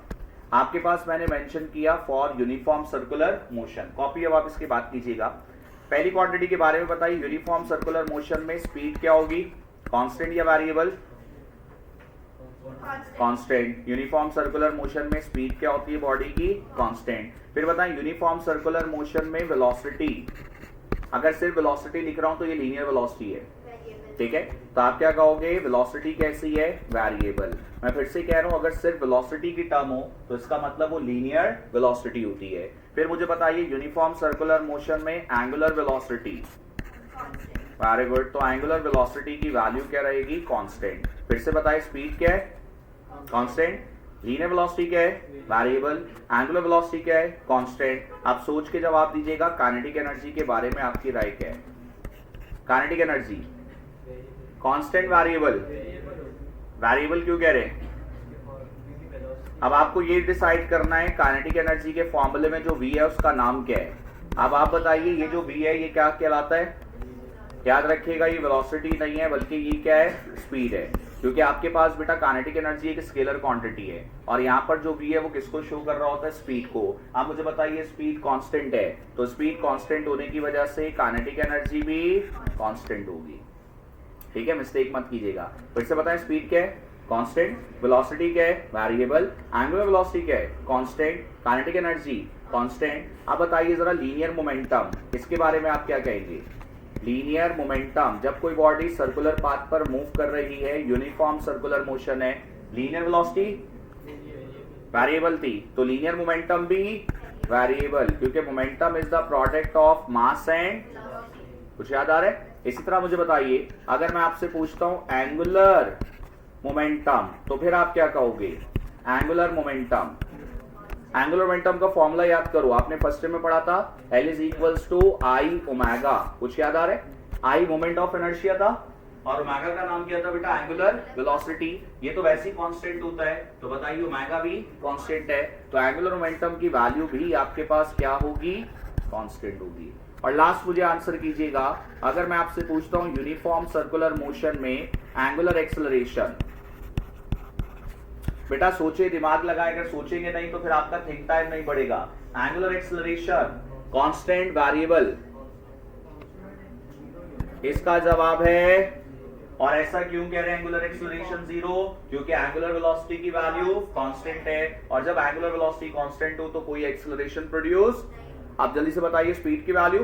आपके पास मैंने मेंशन किया for uniform circular motion. Copy अब आप इसकी बात कीजिएगा। पहली क्वांटिटी के बारे में बताइए, यूनिफॉर्म सर्कुलर मोशन में स्पीड क्या होगी, कांस्टेंट या variable? Constant. Uniform circular motion में स्पीड क्या होती है बॉडी की? कांस्टेंट। फिर बताएं यूनिफॉर्म सर्कुलर मोशन में वेलोसिटी, अगर सिर्फ वेलोसिटी लिख रहा हूं तो ये लीनियर वेलोसिटी है, ठीक है, तो आप क्या कहोगे, वेलोसिटी कैसी है? वेरिएबल। मैं फिर से कह रहा हूं, अगर सिर्फ वेलोसिटी की टर्म हो तो इसका मतलब वो लीनियर वेलोसिटी होती है। फिर मुझे बताइए यूनिफॉर्म सर्कुलर मोशन में एंगुलर वेलोसिटी, वेरी गुड, तो एंगुलर वेलोसिटी की वैल्यू क्या रहेगी? कांस्टेंट। फिर से बताइए स्पीड क्या है? कांस्टेंट। लीनियर वेलोसिटी क्या है? वेरिएबल। एंगुलर वेलोसिटी क्या है? कांस्टेंट। आप सोच के जवाब दीजिएगा। काइनेटिक एनर्जी के बारे में आपकी राय क्या है? Kinetic energy constant, variable? Variable क्यों कह रहे हैं? अब आपको ये डिसाइड करना है काइनेटिक एनर्जी के फॉर्मूले में जो V है उसका नाम क्या है। अब आप बताइए ये जो V है ये क्या कहलाता है? याद रखिएगा ये वेलोसिटी नहीं है बल्कि ये क्या है? स्पीड है, क्योंकि आपके पास बेटा काइनेटिक एनर्जी एक स्केलर क्वांटिटी है और यहाँ पर जो V है वो किसको शो कर रहा होता है? स्पीड को। आप मुझे बताइए स्पीड कांस्टेंट है, तो स्पीड कांस्टेंट होने की वजह से काइनेटिक एनर्जी भी कांस्टेंट होगी, ठीक है, मिस्टेक मत कीजिएगा। फिर से बताएं स्पीड क्या है? कांस्टेंट। वेलोसिटी क्या है? वेरिएबल। एंगुलर वेलोसिटी क्या है? कांस्टेंट। Kinetic energy constant. अब बताइए जरा लीनियर मोमेंटम, इसके बारे में आप क्या कहेंगे? लीनियर मोमेंटम, जब कोई बॉडी सर्कुलर पाथ पर मूव कर रही है, यूनिफॉर्म सर्कुलर मोशन है, लीनियर वेलोसिटी वेरिएबल थी, तो लीनियर मोमेंटम भी वेरिएबल, क्योंकि momentum is the product of mass and, कुछ याद आ रहा है? इसी तरह मुझे बताइए अगर मैं आपसे पूछता हूं एंगुलर मोमेंटम, तो फिर आप क्या कहोगे? एंगुलर मोमेंटम, एंगुलर मोमेंटम का फॉर्मूला याद करो, आपने फर्स्ट में पढ़ा था L is equals to I omega, कुछ याद आ रहा है? आई मोमेंट ऑफ इनर्शिया था और ओमेगा का नाम क्या था बेटा? Angular velocity. ये तो वैसे ही कांस्टेंट होता है, तो बताइए ओमेगा भी कांस्टेंट है, तो एंगुलर मोमेंटम की वैल्यू भी आपके पास क्या होगी? कांस्टेंट होगी। और लास्ट मुझे आंसर कीजिएगा, अगर मैं आपसे पूछता हूं यूनिफॉर्म सर्कुलर मोशन में एंगुलर एक्सेलरेशन, बेटा सोचे, दिमाग लगाए, अगर सोचेंगे नहीं तो फिर आपका थिंक टाइम नहीं बढ़ेगा। Angular acceleration constant, variable? इसका जवाब है, और ऐसा क्यों कह रहे हैं एंगुलर एक्सेलरेशन जीरो? क्योंकि एंगुलर वेलोसिटी की वैल्यू कांस्टेंट है, और जब एंगुलर वेलोसिटी कांस्टेंट हो तो कोई एक्सेलरेशन प्रोड्यूस। आप जल्दी से बताइए स्पीड की value,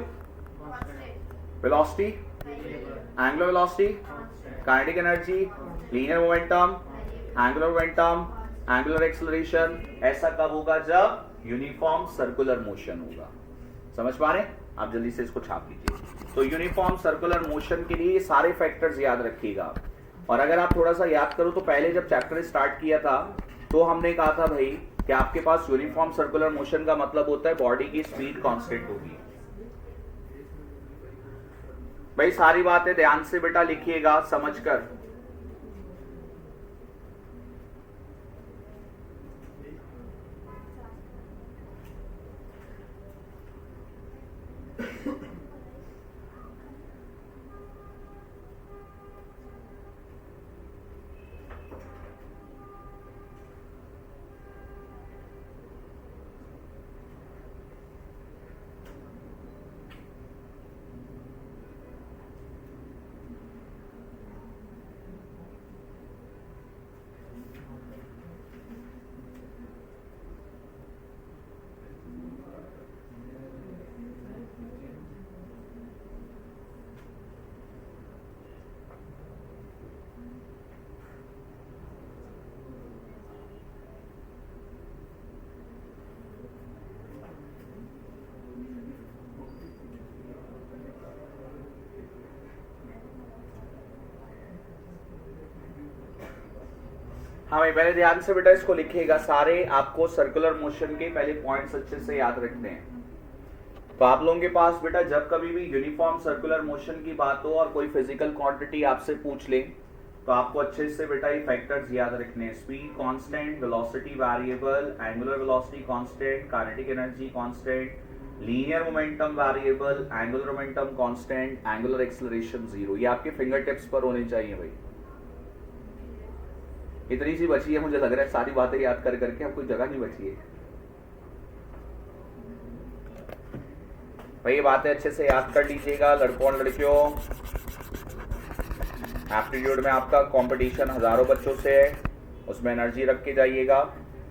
velocity, angular velocity, kinetic energy, linear momentum, angular momentum, angular acceleration. ऐसा कब होगा? जब यूनिफॉर्म सर्कुलर मोशन होगा। समझ पा रहे हैं? आप जल्दी से इसको छाप लीजिए। तो यूनिफॉर्म सर्कुलर मोशन के लिए ये सारे फैक्टर्स याद रखिएगा। और अगर आप थोड़ा सा याद करो तो पहले जब चैप्टर स्टार्ट किया था तो हमने कहा था भाई कि आपके पास यूनिफॉर्म सर्कुलर मोशन का मतलब होता है बॉडी की स्पीड कांस्टेंट होगी। भाई सारी बातें ध्यान से बेटा लिखिएगा समझकर। हाँ भाई पहले ध्यान से बेटा इसको लिखिएगा, सारे आपको सर्कुलर मोशन के पहले पॉइंट्स अच्छे से याद रखने हैं। तो आप लोगों के पास बेटा जब कभी भी यूनिफॉर्म सर्कुलर मोशन की बात हो और कोई फिजिकल क्वांटिटी आपसे पूछ ले तो आपको अच्छे से बेटा ये फैक्टर्स याद रखने हैं। Speed constant, velocity variable, angular velocity constant, kinetic energy constant, linear momentum variable, angular momentum constant, angular acceleration zero. ये आपके फिंगर टिप्स पर होने चाहिए भाई। इतनी सी बची है, मुझे लग रहा है सारी बातें याद कर करके अब कोई जगह नहीं बची है भाई। ये बातें अच्छे से याद कर लीजिएगा लड़कों और लड़कियों। एप्टीट्यूड में आपका कंपटीशन हजारों बच्चों से है, उसमें एनर्जी रख के जाइएगा,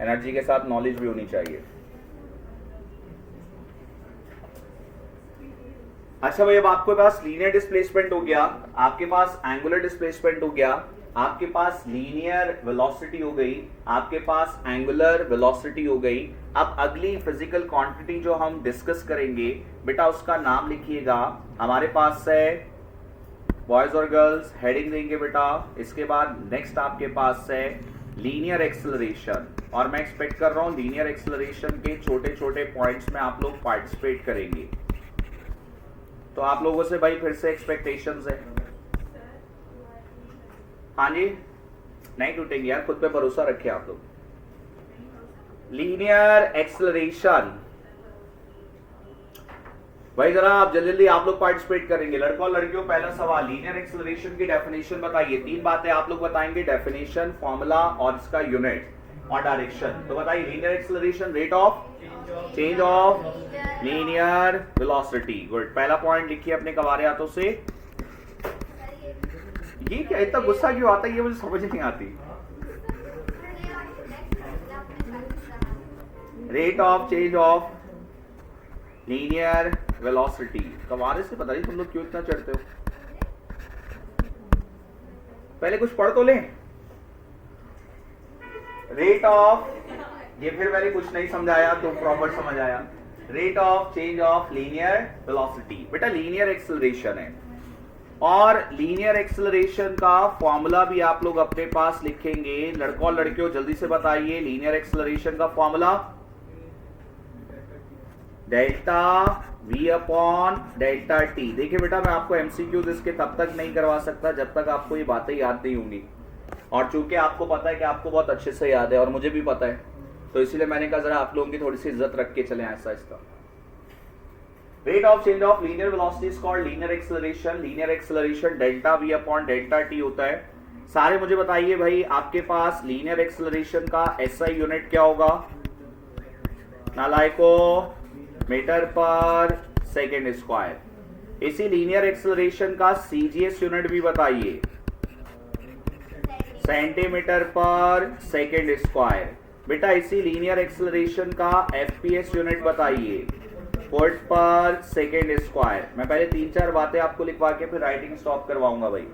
एनर्जी के साथ नॉलेज भी होनी चाहिए। अच्छा भाई, अब आपके पास लीनियर डिस्प्लेसमेंट हो गया, आपके पास एंगुलर डिस्प्लेसमेंट हो गया, आपके पास लीनियर वेलोसिटी हो गई, आपके पास एंगुलर वेलोसिटी हो गई। अब अगली फिजिकल क्वांटिटी जो हम डिस्कस करेंगे बेटा उसका नाम लिखिएगा। हमारे पास है बॉयज और गर्ल्स, हेडिंग देंगे बेटा। इसके बाद नेक्स्ट आपके पास है लीनियर एक्सेलरेशन, और मैं एक्सपेक्ट कर रहा हूं लीनियर एक्सेलरेशन के छोटे छोटे पॉइंट्स में आप लोग पार्टिसिपेट करेंगे। तो आप लोगों से भाई फिर से एक्सपेक्टेशंस है। हाँ जी, नहीं टूटेंगे यार, खुद पे भरोसा रखिए आप लोग। लीनियर एक्सेलरेशन भाई जरा आप जल्दी जल्दी आप लोग पार्टिसिपेट करेंगे लड़कों और लड़कियों। पहला सवाल, लीनियर एक्सेलरेशन की डेफिनेशन बताइए। 3 बातें आप लोग बताएंगे, डेफिनेशन, फॉर्मूला और इसका यूनिट और डायरेक्शन। तो बताइए linear acceleration, rate of change of linear velocity. Good, पहला पॉइंट लिखिए अपने कवारे हाथों से। ये क्या इतना गुस्सा क्यों आता है, ये मुझे समझ नहीं आती। Rate of change of linear velocity. कवारे से पता नहीं तुम लोग क्यों इतना चढ़ते हो, पहले कुछ पढ़ तो लें। रेट ऑफ, ये फिर मैंने कुछ नहीं समझाया तो प्रॉपर समझ आया। Rate of change of linear velocity बेटा लीनियर एक्सेलरेशन है, और लीनियर एक्सेलरेशन का फॉर्मूला भी आप लोग अपने पास लिखेंगे। लड़कों और लड़कियों जल्दी से बताइए लीनियर एक्सेलरेशन का formula, delta v upon delta T. देखिए बेटा मैं आपको एमसीक्यूज इसके तब तक नहीं करवा सकता जब तक आपको ये बातें याद नहीं होंगी, और चूंकि आपको पता है कि आपको बहुत अच्छे से याद है और मुझे भी पता है, तो इसीलिए मैंने कहा जरा आप लोगों की थोड़ी सी इज्जत रख के चले ऐसा इसका। Rate of change of linear velocity is called linear acceleration. Linear acceleration delta v upon delta T होता है। सारे मुझे बताइए भाई, आपके पास लीनियर एक्सेलरेशन का एसआई यूनिट क्या होगा? नालायको, मीटर पर सेकेंड स्क्वायर। इसी लीनियर एक्सेलरेशन का सीजीएस यूनिट भी बताइए, सेंटीमीटर पर सेकेंड स्क्वायर। बेटा इसी लीनियर एक्सेलरेशन का एफपीएस यूनिट बताइए, फुट पर सेकेंड स्क्वायर। मैं पहले 3-4 बातें आपको लिखवा के फिर राइटिंग स्टॉप करवाऊंगा भाई।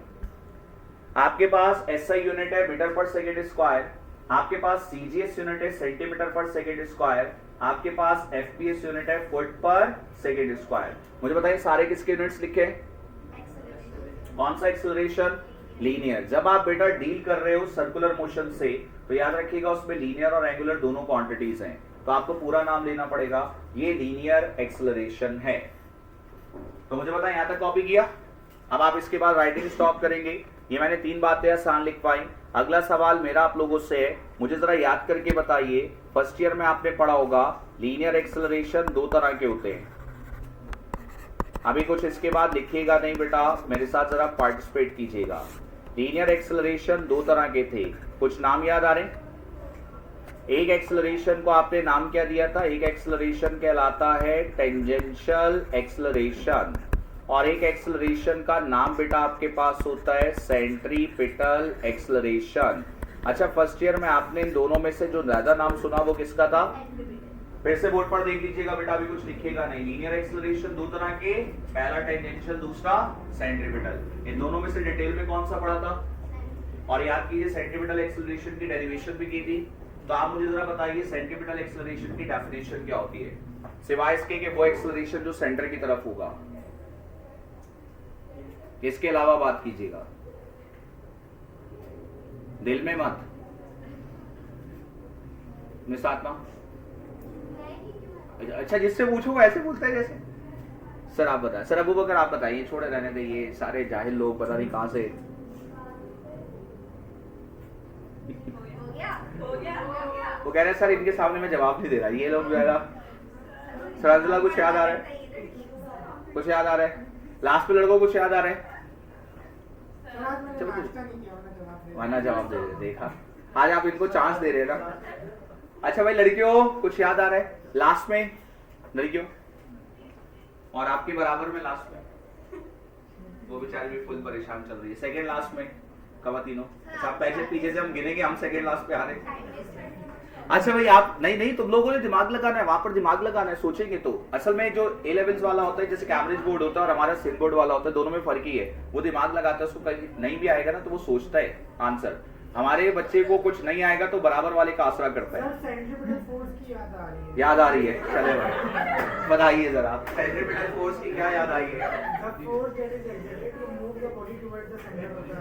आपके पास एसआई यूनिट है मीटर पर सेकेंड स्क्वायर, आपके पास सीजीएस यूनिट है सेंटीमीटर पर सेकेंड स्क्वायर, आपके पास एफपीएस यूनिट है फुट पर सेकेंड स्क्वायर। मुझे बताइए सारे किसके यूनिट्स लिखे? कौन सा एक्सेलरेशन? लीनियर। जब आप बेटा डील कर रहे हो सर्कुलर मोशन से तो याद रखिएगा उसमें लीनियर और एंगुलर दोनों क्वांटिटीज हैं, तो आपको पूरा नाम लेना पड़ेगा, ये लीनियर एक्सेलरेशन है। तो मुझे बताएं यहां तक कॉपी किया? अब आप इसके बाद राइटिंग स्टॉप करेंगे। ये मैंने 3 बातें आसान लिख पाई। अगला सवाल मेरा आप लोगों से है, मुझे जरा याद करके बताइए, फर्स्ट ईयर में आपने पढ़ा होगा लीनियर एक्सेलरेशन 2 तरह के होते हैं। अभी कुछ इसके बाद लिखिएगा नहीं बेटा, मेरे साथ जरा पार्टिसिपेट कीजिएगा। लीनियर एक्सेलरेशन 2 तरह के थे, कुछ नाम याद आ रहे हैं? एक एक्सेलरेशन को आपने नाम क्या दिया था? एक एक्सेलरेशन कहलाता है टेंजेंशियल एक्सेलरेशन, और एक एक्सेलरेशन का नाम बेटा आपके पास होता है सेंट्रीपिटल एक्सेलरेशन। अच्छा, फर्स्ट ईयर में आपने इन दोनों में से जो ज्यादा नाम सुना वो किसका था? फिर से बोर्ड पर देख लीजिएगा बेटा, अभी कुछ लिखिएगा नहीं। लीनियर एक्सेलरेशन 2 तरह के, पहला टेंजेंशियल, दूसरा सेंट्रीपिटल। इन दोनों में से डिटेल में कौन सा पढ़ा था? और याद कीजिए सेंट्रीपिटल एक्सेलरेशन की डेरिवेशन भी की थी। तो आप मुझे जरा बताइए सेंट्रीपिटल एक्सेलरेशन की डेफिनेशन क्या होती है, सिवाय इसके कि वो एक्सेलरेशन जो सेंटर की तरफ होगा। इसके अलावा बात कीजिएगा, दिल में मत निसात्मा। अच्छा, जिससे पूछो ऐसे पूछता है जैसे। सर आप बताएं, सर अबू बकर आप बताइए, छोड़े रहने दे, ये सारे जाहिल लोग पता नहीं कहां से। वो कह रहे हैं सर इनके सामने मैं जवाब नहीं दे रहा, ये लोग जो है ना। सर कुछ याद आ रहा है? कुछ याद आ रहा है? लास्ट पे लड़कों कुछ याद आ रहा है? वरना जवाब दे, देखा आज आप इनको चांस दे रहे हैं ना। अच्छा भाई लड़कियों कुछ याद आ रहा है लास्ट में, लड़कियों और आपके बराबर में लास्ट में, वो बेचारी भी फुल परेशान चल रही है। सेकंड लास्ट में कवातीनों, अच्छा आप पहले पीछे से हम गिनेंगे, हम सेकंड लास्ट पे आ रहे हैं। अच्छा भाई आप नहीं तुम लोगों ने दिमाग लगाना है, वहां पर दिमाग लगाना है, सोचेंगे तो। असल में जो ए लेवल्स वाला होता है जैसे कैम्ब्रिज बोर्ड होता है और हमारा सिंध बोर्ड वाला होता है, दोनों में फर्क ही है। वो दिमाग लगाता है, उसको कहीं नहीं भी आएगा ना तो वो सोचता है आंसर। हमारे बच्चे को कुछ नहीं आएगा तो बराबर वाले का आसरा करता है। सेंट्रीपिटल फोर्स की याद आ रही है, चले भाई बताइए जरा सेंट्रीपिटल फोर्स की क्या याद आई है?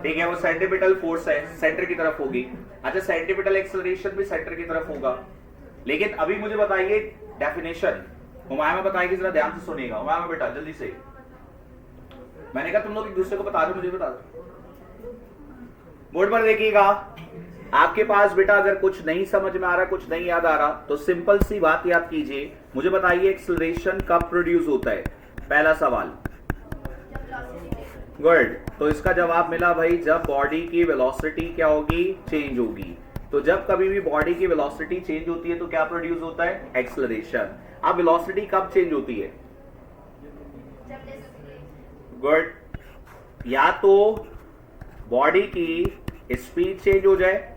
ठीक है, वो सेंट्रीपिटल फोर्स है, सेंटर की तरफ होगी। अच्छा सेंट्रीपिटल एक्सेलरेशन भी सेंटर की तरफ होगा। लेकिन अभी मुझे बताइए डेफिनेशन, हुमायूं में बताएगी, जरा ध्यान से सुनिएगा। हुमायूं बेटा जल्दी से, मैंने कहा तुम लोग एक दूसरे को बता दो, मुझे बता दो। बोर्ड पर देखिएगा, आपके पास बेटा अगर कुछ नहीं समझ में आ रहा, कुछ नहीं याद आ रहा, तो सिंपल सी बात याद कीजिए। मुझे बताइए एक्सेलरेशन कब प्रोड्यूस होता है? पहला सवाल, गुड। तो इसका जवाब मिला भाई जब बॉडी की वेलोसिटी क्या होगी? चेंज होगी। तो जब कभी भी बॉडी की वेलोसिटी चेंज होती है तो क्या प्रोड्यूस होता है? एक्सेलरेशन। अब वेलोसिटी कब चेंज होती है? गुड। या तो बॉडी की स्पीड चेंज हो जाए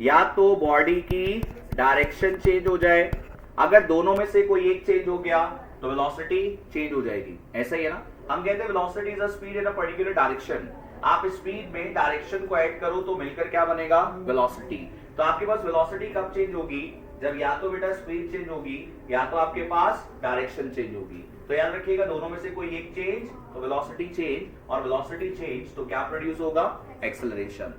या तो बॉडी की डायरेक्शन चेंज हो जाए। अगर दोनों में से कोई एक चेंज हो गया तो वेलोसिटी चेंज हो जाएगी। ऐसा ही है ना, हम कहते हैं velocity is a speed in a particular direction. आप स्पीड में डायरेक्शन को ऐड करो तो मिलकर क्या बनेगा? वेलोसिटी। तो आपके पास वेलोसिटी कब चेंज होगी? जब या तो बेटा स्पीड चेंज होगी या तो आपके पास डायरेक्शन चेंज होगी। तो याद रखिएगा दोनों में से कोई एक चेंज तो वेलोसिटी चेंज, और वेलोसिटी चेंज तो क्या प्रोड्यूस होगा? एक्सेलरेशन।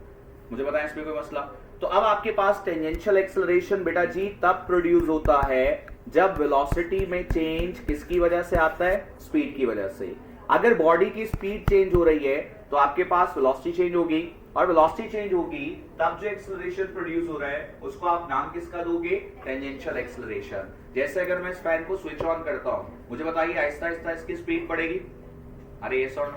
मुझे बताएं इसमें कोई मसला? तो अब आपके पास टेंजेंशियल एक्सेलरेशन बेटा जी तब प्रोड्यूस होता है जब वेलोसिटी में चेंज किसकी वजह से आता है? स्पीड की वजह से। अगर बॉडी की स्पीड चेंज हो रही है तो आपके पास वेलोसिटी चेंज होगी, और वेलोसिटी चेंज होगी तब जो एक्सेलरेशन प्रोड्यूस हो रहा है उसको आप नाम किसका दोगे? Tangential acceleration. जैसे अगर मैं इस फैन को स्विच ऑन करता हूं, मुझे बताइए आहिस्ता आहिस्ता इसकी स्पीड बढ़ेगी। अरे ये सर,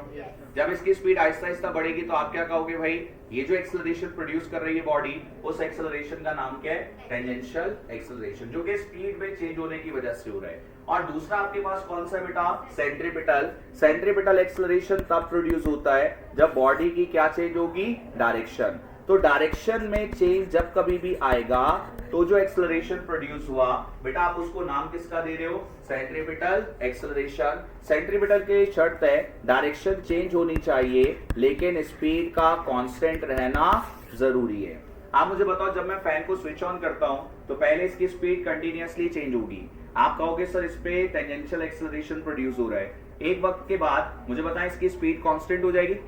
जब इसकी स्पीड आहिस्ता आहिस्ता बढ़ेगी तो आप क्या कहोगे? भाई ये जो एक्सेलरेशन प्रोड्यूस कर रही है बॉडी, उस एक्सेलरेशन का नाम क्या है? टेंजेंशियल एक्सेलरेशन, जो कि स्पीड में चेंज होने की वजह से हो रहा है। और दूसरा आपके पास कौन सा बेटा? सेंट्रीपिटल। सेंट्रीपिटल एक्सेलरेशन तब प्रोड्यूस होता है जब बॉडी की क्या चेंज होगी? डायरेक्शन। तो डायरेक्शन में चेंज जब कभी भी आएगा तो जो एक्सेलरेशन प्रोड्यूस हुआ बेटा आप उसको नाम किसका दे रहे हो? Centripetal acceleration. सेंट्रीपिटल की शर्त है डायरेक्शन चेंज होनी चाहिए लेकिन स्पीड का कांस्टेंट रहना जरूरी है। आप मुझे बताओ, जब मैं फैन को स्विच ऑन करता हूं तो पहले इसकी स्पीड कंटिन्यूअसली चेंज होगी। आप कहोगे सर इस पे टेंजेंशियल एक्सेलरेशन प्रोड्यूस हो रहा है। एक वक्त के बाद मुझे बताएं इसकी स्पीड कांस्टेंट हो जाएगी?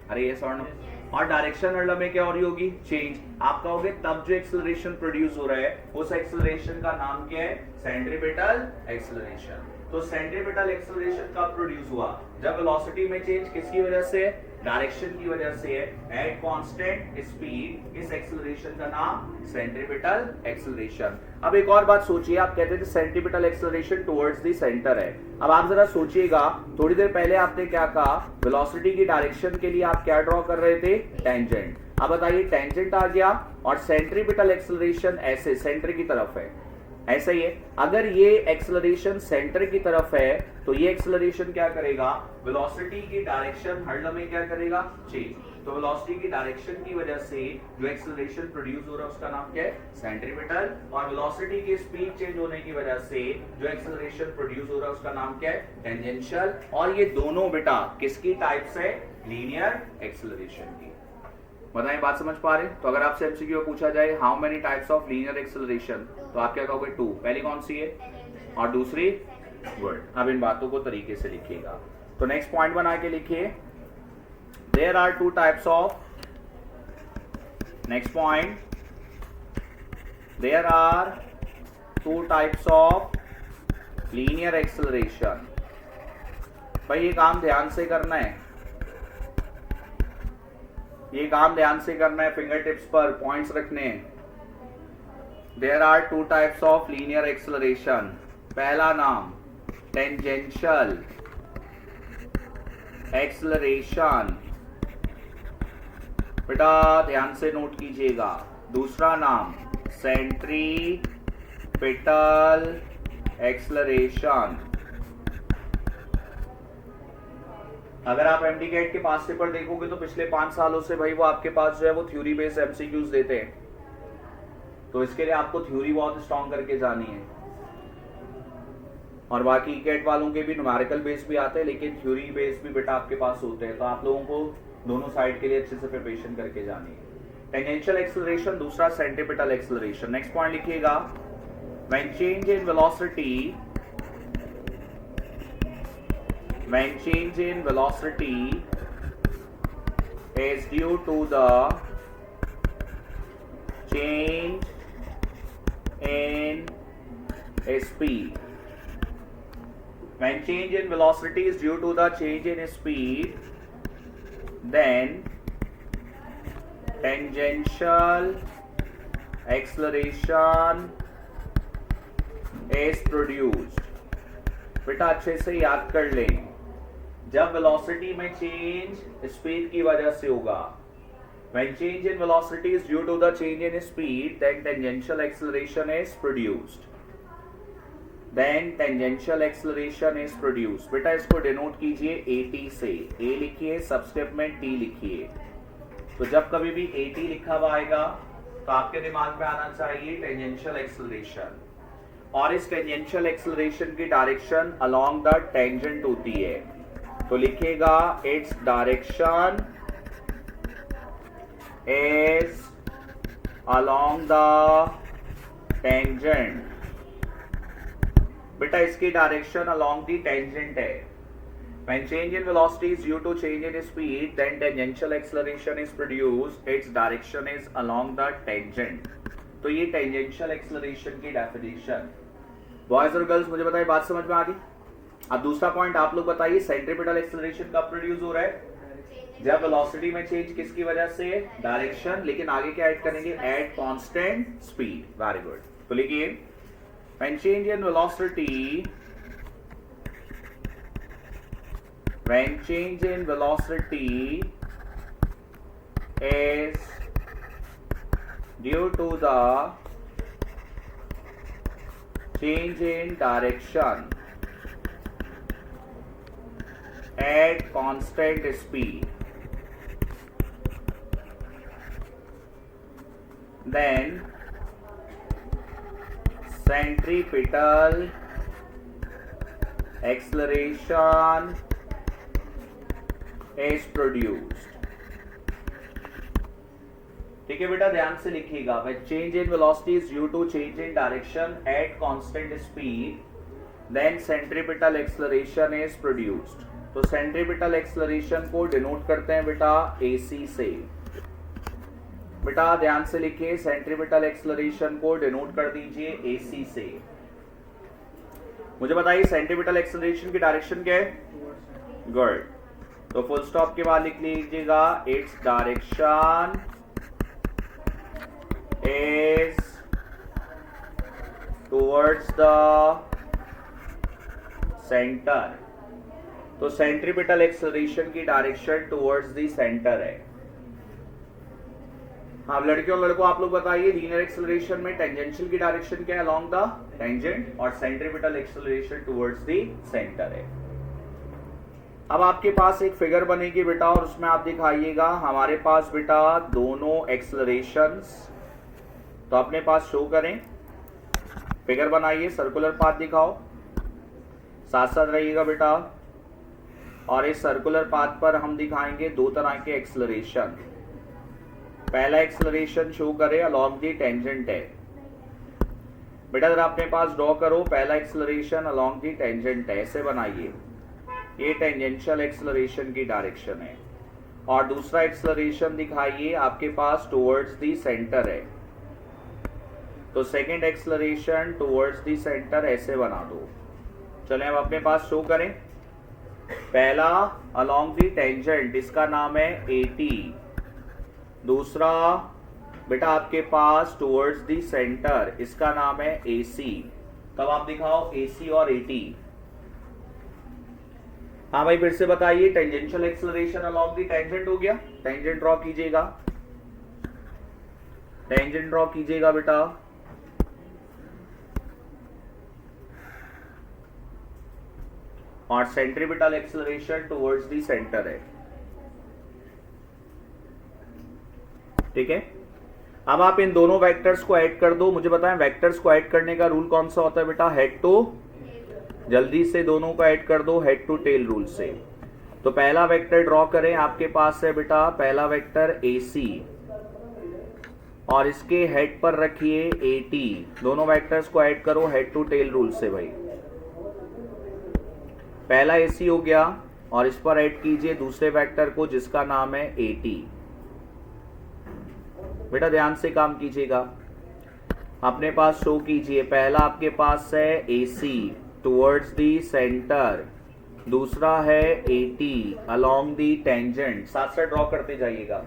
अरे ये सर, और डायरेक्शन हर लम्हे क्या हो रही होगी? चेंज। आप कहोगे तब जो एक्सेलरेशन प्रोड्यूस हो रहा है उस एक्सेलरेशन का नाम क्या है? Centripetal acceleration. तो सेंट्रीपिटल एक्सेलरेशन कब प्रोड्यूस हुआ? जब वेलोसिटी में चेंज किसकी वजह से? डायरेक्शन की वजह से है। एट कांस्टेंट स्पीड इस एक्सेलरेशन का नाम सेंट्रीपिटल एक्सेलरेशन। अब एक और बात सोचिए, आप कहते थे centripetal acceleration towards the centre है। अब आप जरा सोचिएगा, थोड़ी देर पहले आपने क्या कहा? वेलोसिटी की डायरेक्शन के लिए आप क्या ड्रॉ कर रहे थे? टेंजेंट। अब बताइए टेंजेंट आ गया और सेंट्रीपिटल एक्सेलरेशन ऐसे सेंटर की तरफ है, ऐसा ही है। अगर ये एक्सेलरेशन सेंटर की तरफ है तो ये एक्सेलरेशन क्या करेगा? वेलोसिटी की डायरेक्शन हर लम्हे क्या करेगा? चेंज। तो वेलोसिटी की डायरेक्शन की वजह से जो एक्सेलरेशन प्रोड्यूस हो रहा है उसका नाम क्या है? सेंट्रीपिटल। और वेलोसिटी की स्पीड चेंज होने की वजह से जो एक्सेलरेशन प्रोड्यूस हो रहा है उसका नाम क्या है? टेंजेंशियल। और ये दोनों बेटा किसकी टाइप्स है? लीनियर एक्सेलरेशन की। बताएं बात समझ पा रहे? तो अगर आपसे एमसीक्यू पूछा जाए how many types of linear acceleration, तो आप क्या कहोगे? 2। पहली कौन सी है और दूसरी? गुड। अब इन बातों को तरीके से लिखिएगा। तो नेक्स्ट पॉइंट बना के लिखिए, there are 2 types of, next point, there are 2 types of linear acceleration. भाई ये काम ध्यान से करना है, ये काम ध्यान से करना है, फिंगर टिप्स पर पॉइंट्स रखने हैं। There are 2 types of linear acceleration. पहला नाम टेंजेंशियल एक्सेलरेशन। बेटा ध्यान से नोट कीजिएगा, दूसरा नाम सेंट्रीपिटल एक्सलरेशन। अगर आप एमडी कैट के पास पेपर देखोगे तो पिछले 5 सालों से भाई वो आपके पास जो है वो थ्योरी बेस्ड एमसीक्यूज देते हैं, तो इसके लिए आपको थ्योरी बहुत स्ट्रॉन्ग करके जानी है। और बाकी कैट वालों के भी न्यूमेरिकल बेस भी आते हैं, लेकिन थ्योरी बेस भी बेटा आपके पास होते हैं, तो आप लोगों को दोनों साइड के लिए अच्छे से प्रिपरेशन करके जानी है। टेंजेंशियल एक्सेलरेशन, दूसरा सेंट्रीपिटल एक्सेलरेशन। नेक्स्ट पॉइंट लिखिएगा, when change in velocity is due to the change in speed. When change in velocity is due to the change in speed, then tangential acceleration is produced. बेटा अच्छे से याद कर लें, जब velocity में change speed की वजह से होगा, when change in velocity is due to the change in speed, then tangential acceleration is produced. बेटा इसको डिनोट कीजिए AT से, A लिखिए, सबस्क्रिप्ट में T लिखिए। तो जब कभी भी AT लिखा हुआ आएगा तो आपके दिमाग में आना चाहिए टेंजेंशियल एक्सेलरेशन, और इस टेंजेंशियल एक्सेलरेशन की डायरेक्शन अलोंग द टेंजेंट होती है। तो लिखिएगा, its direction is along the tangent. बेटा इसकी डायरेक्शन अलोंग द टेंजेंट है। When change in velocity is due to change in speed, then tangential acceleration is produced. Its direction is along the tangent. तो ये tangential acceleration की definition. Boys और girls मुझे बताइए, बात समझ में आ गई? अब दूसरा पॉइंट आप लोग बताइए, सेंट्रीपिटल एक्सेलरेशन कब प्रोड्यूस हो रहा है? जब वेलोसिटी में चेंज किसकी वजह से? डायरेक्शन। लेकिन आगे क्या ऐड करेंगे? At constant speed. Very good. तो लिखिए, when change in velocity is due to the change in direction at constant speed, then centripetal acceleration is produced. ठीक है बेटा, ध्यान से लिखिएगा, when change in velocity is due to change in direction at constant speed, then centripetal acceleration is produced. तो centripetal acceleration को denote करते हैं बेटा AC से। बेटा ध्यान से लिखिए, centripetal acceleration को डिनोट कर दीजिए AC से। मुझे बताइए centripetal acceleration की डायरेक्शन क्या है? गुड। तो फुल स्टॉप के बाद लिख लीजिएगा, its direction is towards the center। तो सेंट्रीपिटल एक्सेलरेशन की डायरेक्शन टुवर्ड्स द सेंटर है। हाँ लड़कियों और लड़कों आप लोग बताइए, लीनियर एक्सेलरेशन में टेंजेंशियल की डायरेक्शन क्या है? अलोंग द टेंजेंट, और centripetal acceleration towards the centre है। अब आपके पास एक फिगर बनेगी बेटा, और उसमें आप दिखाइएगा हमारे पास बेटा दोनों एक्सेलरेशंस, तो अपने पास शो करें, फिगर बनाइए, सर्कुलर पाथ दिखाओ, साथ साथ रहिएगा बेटा। और इस सर्कुलर पाथ पर हम दिखाएंगे दो तरह के एक्सेलरेशन। पहला एक्सेलरेशन शो करें अलोंग दी टेंजेंट है। बेटा अगर अपने पास ड्रॉ करो, पहला एक्सेलरेशन अलोंग दी टेंजेंट है, ऐसे बनाइए, ये टेंजेंशियल एक्सेलरेशन की डायरेक्शन है। और दूसरा एक्सेलरेशन दिखाइए आपके पास टुवर्ड्स दी सेंटर है, तो second acceleration towards the centre ऐसे बना दो। चलें अब अपने पास शो करें, पहला अलोंग दी टेंजेंट, इसका नाम है AT। दूसरा बेटा आपके पास टुवर्ड्स दी सेंटर, इसका नाम है AC। तब आप दिखाओ AC और AT। हाँ भाई फिर से बताइए, tangential acceleration along the tangent हो गया, टेंजेंट ड्रॉ कीजिएगा। टेंजेंट ड्रॉ कीजिएगा बेटा। और centripetal acceleration towards the centre है, ठीक है। अब आप इन दोनों वेक्टर्स को ऐड कर दो। मुझे बताएं वेक्टर्स को ऐड करने का रूल कौन सा होता है बेटा? हेड टू, जल्दी से दोनों को ऐड कर दो हेड टू टेल रूल से। तो पहला वेक्टर ड्रॉ करें, आपके पास है बेटा पहला वेक्टर AC और इसके हेड पर रखिए AT। दोनों वेक्टर्स को ऐड करो हेड टू टेल रूल से भाई। पहला AC हो गया और इस पर ऐड कीजिए दूसरे वेक्टर को जिसका नाम है AT। बेटा ध्यान से काम कीजिएगा, अपने पास शो कीजिए। पहला आपके पास है AC टुवर्ड्स दी सेंटर, दूसरा है AT अलोंग दी टेंजेंट। साथ साथ ड्रॉ करते जाइएगा।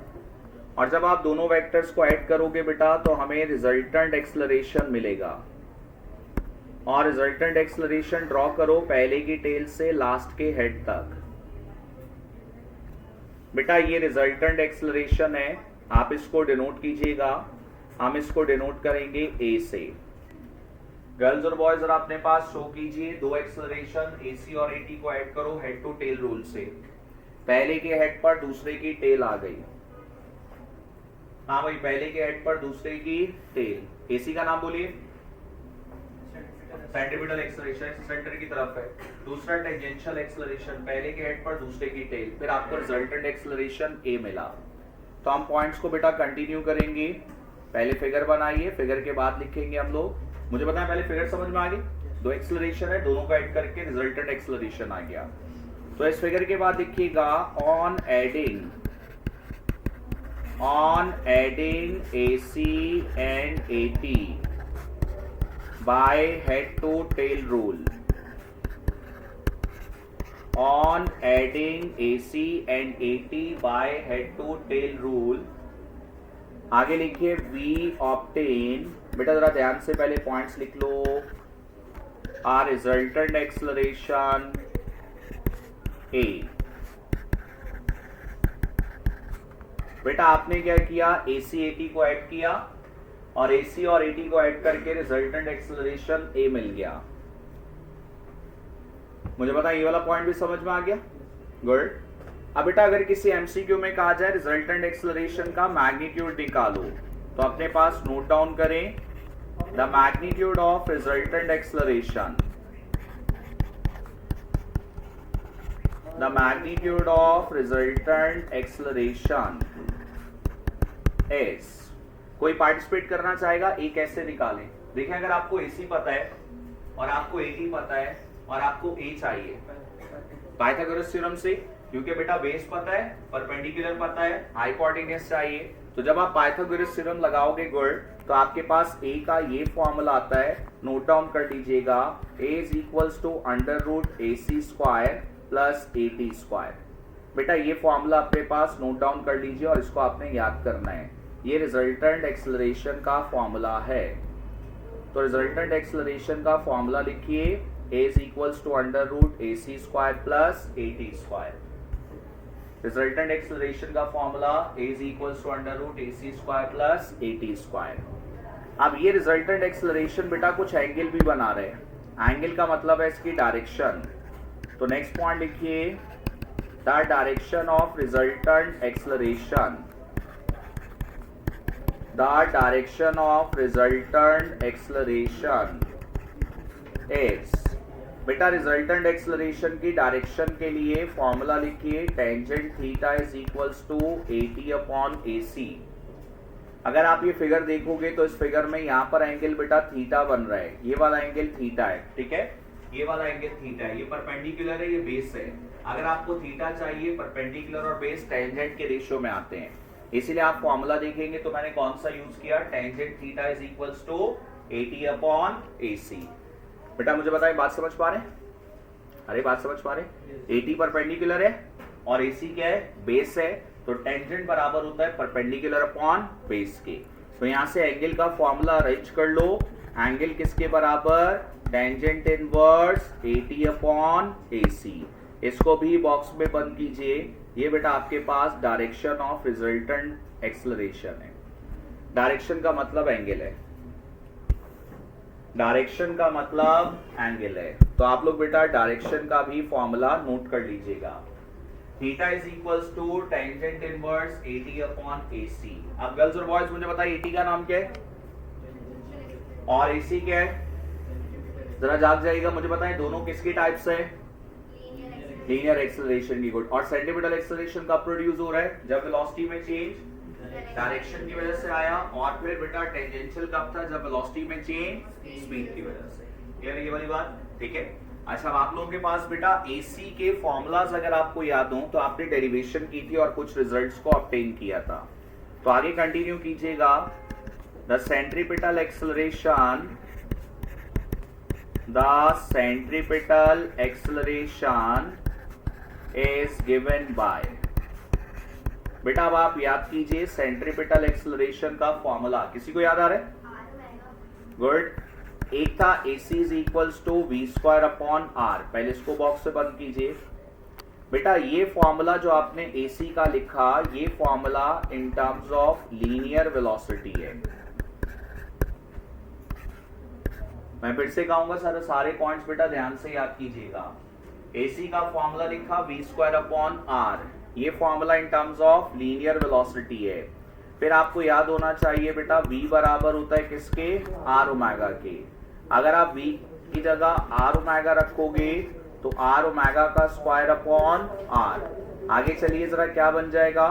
और जब आप दोनों वेक्टर्स को ऐड करोगे बेटा तो हमें रिजल्टेंट एक्सेलरेशन मिलेगा। और रिजल्टेंट एक्सेलरेशन ड्रॉ करो पहले की टेल से लास्ट के हेड तक। बेटा ये रिजल्टेंट एक्सेलरेशन है, आप इसको डिनोट कीजिएगा। हम इसको डिनोट करेंगे A से। गर्ल्स और बॉयज और अपने पास शो कीजिए दो एक्सेलरेशन AC और AT को ऐड करो हेड टू टेल रूल से। पहले के हेड पर दूसरे की टेल आ गई। हाँ भाई, पहले के हेड पर दूसरे की टेल। AC का नाम बोलिए, सेंट्रीपिटल एक्सेलरेशन सेंटर की तरफ है। दूसरा टेंजेंशियल एक्सेलरेशन, पहले के हेड पर दूसरे की टेल। फिर आपको रिजल्टेंट एक्सेलरेशन A मिला। तो हम पॉइंट्स को बेटा कंटिन्यू करेंगे। पहले फिगर बनाइए, फिगर के बाद लिखेंगे हम लोग। मुझे बताएं पहले फिगर समझ में आ गई? दो एक्सेलरेशन है, दोनों को ऐड करके रिजल्टेंट एक्सेलरेशन आ गया। तो इस फिगर के बाद लिखिएगा on adding AC and AT by head to tail rule, on adding AC and AT by head to tail rule। आगे लिखिए we obtain, बेटा जरा ध्यान से पहले पॉइंट्स लिख लो। our resultant acceleration A। बेटा आपने क्या किया? AC AT को ऐड किया और AC और AT को ऐड करके रिजल्टेंट एक्सेलरेशन A मिल गया। मुझे पता ये वाला पॉइंट भी समझ में आ गया? गुड। अब बेटा अगर किसी MCQ में कहा जाए रिजल्टेंट एक्सेलरेशन का मैग्नीट्यूड निकालो, तो अपने पास नोट डाउन करें the magnitude of resultant acceleration. The magnitude of resultant acceleration is. कोई पार्टिसिपेट करना चाहेगा? ए कैसे निकालें? देखिए अगर आपको AC पता है और आपको AT पता है और आपको A चाहिए पाइथागोरस थ्योरम से, क्योंकि बेटा बेस पता है, परपेंडिकुलर पता है, हाइपोटेन्यूज चाहिए। तो जब आप पाइथागोरस थ्योरम लगाओगे गुड, तो आपके पास A का ये फॉर्मूला आता है, नोट डाउन कर लीजिएगा। A is equals to √AC square plus AT square. बेटा ये फॉर्मूला अपने पास नोट डाउन कर लीजिए और इसको आपने याद करना है। ये रिजल्टेंट एक्सेलरेशन का फॉर्मूला है। तो रिजल्टेंट एक्सेलरेशन का फॉर्मूला लिखिए, A is equals to √AC square plus AT square. Resultant acceleration का formula A is equals to √AC square plus AT square. अब ये रिजल्टेंट एक्सेलरेशन बेटा कुछ एंगल भी बना रहे हैं। एंगल का मतलब है इसकी डायरेक्शन। तो नेक्स्ट पॉइंट लिखिए, the direction of resultant acceleration. The direction of resultant acceleration is। बेटा रिजल्टेंट एक्सेलरेशन की डायरेक्शन के लिए फॉर्मूला लिखिए, tangent theta is equals to AT upon AC। अगर आप ये फिगर देखोगे तो इस फिगर में यहाँ पर एंगल बेटा थीटा बन रहा है। ये वाला एंगल थीटा है, ठीक है, ये वाला एंगल थीटा है। ये परपेंडिकुलर है, ये बेस है। अगर आपको थीटा चाहिए, परपेंडिकुलर और बेस टेंजेंट के रेशियो में आते हैं, इसीलिए आप फॉर्मूला देखेंगे तो मैंने कौन सा यूज किया, tangent theta is equals to AT upon AC। बेटा मुझे बताइए बात समझ पा रहे हैं? अरे बात समझ पा रहे? AT परपेंडिकुलर है और AC क्या है? बेस है। तो टेंजेंट बराबर होता है परपेंडिकुलर अपॉन बेस के। तो यहां से एंगल का फॉर्मूला अरेंज कर लो। एंगल किसके बराबर? Tangent inverse AT upon AC। इसको भी बॉक्स में बंद कीजिए। ये बेटा आपके पास डायरेक्शन ऑफ रिजल्टेंट एक्सेलरेशन है। डायरेक्शन का मतलब एंगल है, डायरेक्शन का मतलब एंगल है। तो आप लोग बेटा डायरेक्शन का भी फॉर्मूला नोट कर लीजिएगा। Theta is equals to tangent inverse AT upon AC। अब गर्ल्स और बॉयज मुझे बताइए AT का नाम क्या है और AC क्या है, जरा जाग जाइएगा, मुझे बताएं दोनों किसकी टाइप से है? लीनियर एक्सेलरेशन की। गुड। और सेंटीमीटर एक्सेलरेशन कब प्रोड्यूस हो रहा है? जब वेलोसिटी में चेंज डायरेक्शन की वजह से आया, और फिर बेटा टेंजेंशियल कब था? जब वेलोसिटी में चेंज स्पीड की वजह से। क्लियर है ये वाली बात? ठीक है। अच्छा, आप लोगों के पास बेटा AC के फॉर्मूलाज अगर आपको याद हो तो आपने डेरिवेशन की थी और कुछ रिजल्ट्स को ऑब्टेन किया था। तो आगे कंटिन्यू कीजिएगा। The centripetal acceleration, the centripetal acceleration is given by। बेटा अब आप याद कीजिए सेंट्रीपिटल एक्सेलरेशन का फॉर्मूला, किसी को याद आ रहा है? गुड। एक था AC is equals to v² upon r। पहले इसको बॉक्स से बंद कीजिए। बेटा ये फॉर्मूला जो आपने AC का लिखा, ये formula in terms of linear velocity है। मैं फिर से कहूंगा सर, सारे पॉइंट्स बेटा ध्यान से याद कीजिएगा। AC का फॉर्मूला लिखा v² अपॉन r, ये formula in terms of linear velocity है। फिर आपको याद होना चाहिए बेटा v बराबर होता है किसके? r ओमेगा के। अगर आप v की जगह r ओमेगा रखोगे तो r ओमेगा का स्क्वायर अपॉन r। आगे चलिए जरा, क्या बन जाएगा?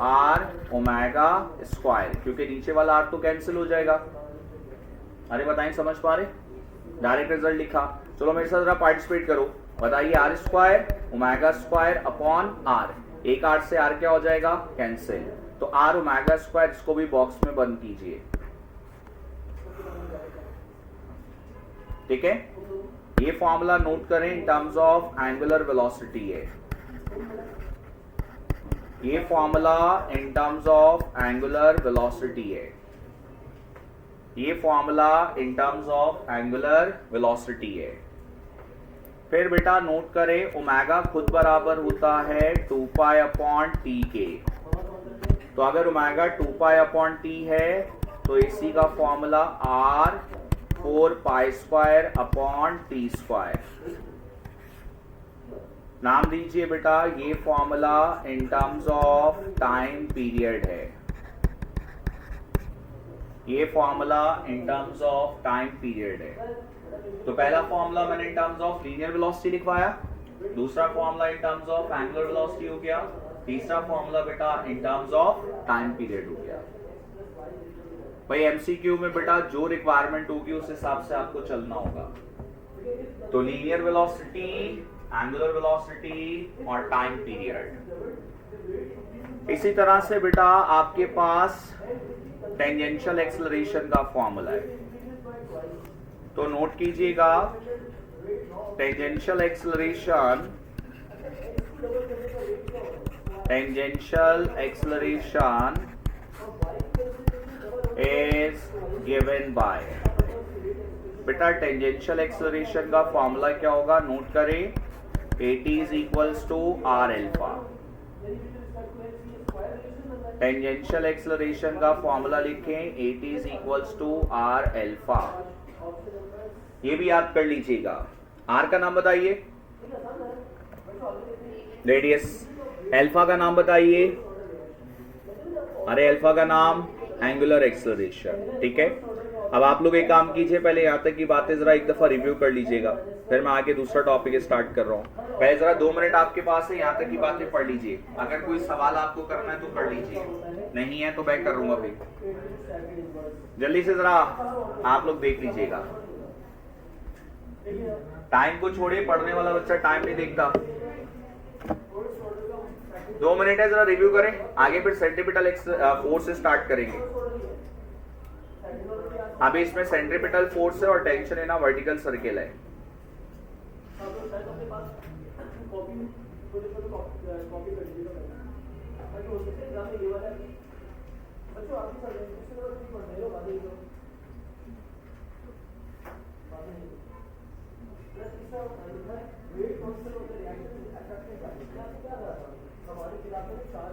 r ओमेगा स्क्वायर, क्योंकि नीचे वाला r तो कैंसिल हो जाएगा। अरे बताएं, समझ पा रहे? डायरेक्ट रिजल्ट लिखा। चलो मेरे साथ जरा पार्टिसिपेट करो, बताइए r² omega square upon r। एक r से r क्या हो जाएगा? कैंसिल। तो r ओमेगा स्क्वायर, इसको भी बॉक्स में बंद कीजिए। ठीक है, ये फॉर्मूला नोट करें, in terms of angular velocity है। ये formula in terms of angular velocity है। ये formula in terms of angular velocity है। फिर बेटा नोट करें, ओमेगा खुद बराबर होता है 2 पाई अपॉन t के। तो अगर ओमेगा 2 पाई अपॉन t है तो AC का formula r 4 pi square upon t square. नाम दीजिए बेटा, ये formula in terms of time period है। ये formula in terms of time period है। तो पहला फॉर्मूला मैंने in terms of linear velocity लिखवाया, दूसरा formula in terms of angular velocity हो गया, तीसरा फॉर्मूला बेटा in terms of time period हो गया। भाई MCQ में बेटा जो रिक्वायरमेंट होगी उस हिसाब से आपको चलना होगा। तो लीनियर वेलोसिटी, एंगुलर वेलोसिटी और टाइम पीरियड। इसी तरह से बेटा आपके पास टेंजेंशियल एक्सेलरेशन का फॉर्मूला है, तो नोट कीजिएगा, tangential acceleration, tangential acceleration is given by. बेटा टेंजेंशियल एक्सेलरेशन का फॉर्मूला क्या होगा? नोट करें, AT is equals to r alpha. Tangential acceleration का फॉर्मूला लिखें, AT is equals to r alpha. ये भी याद कर लीजिएगा। r का नाम बताइए, रेडियस। अल्फा का नाम बताइए, अरे अल्फा का नाम एंगुलर एक्सेलरेशन। ठीक है, अब आप लोग एक काम कीजिए, पहले यहां तक की बातें जरा एक दफा रिव्यू कर लीजिएगा, फिर मैं आगे दूसरा टॉपिक स्टार्ट कर रहा हूं। पहले जरा 2 मिनट आपके पास है, यहां तक की बातें पढ़ लीजिए। अगर कोई सवाल आपको करना है तो कर लीजिए, नहीं है तो मैं कर लूंगा। फिर जल्दी से जरा आप लोग देख लीजिएगा। टाइम को छोड़िए, पढ़ने वाला बच्चा टाइम नहीं देखता। 2 मिनट है, जरा रिव्यू करें, आगे फिर सेंट्रीपिटल फोर्स से स्टार्ट करेंगे। अभी इसमें सेंट्रीपिटल फोर्स है और टेंशन है ना, वर्टिकल सर्किल है। हमारे खिलाफ में 4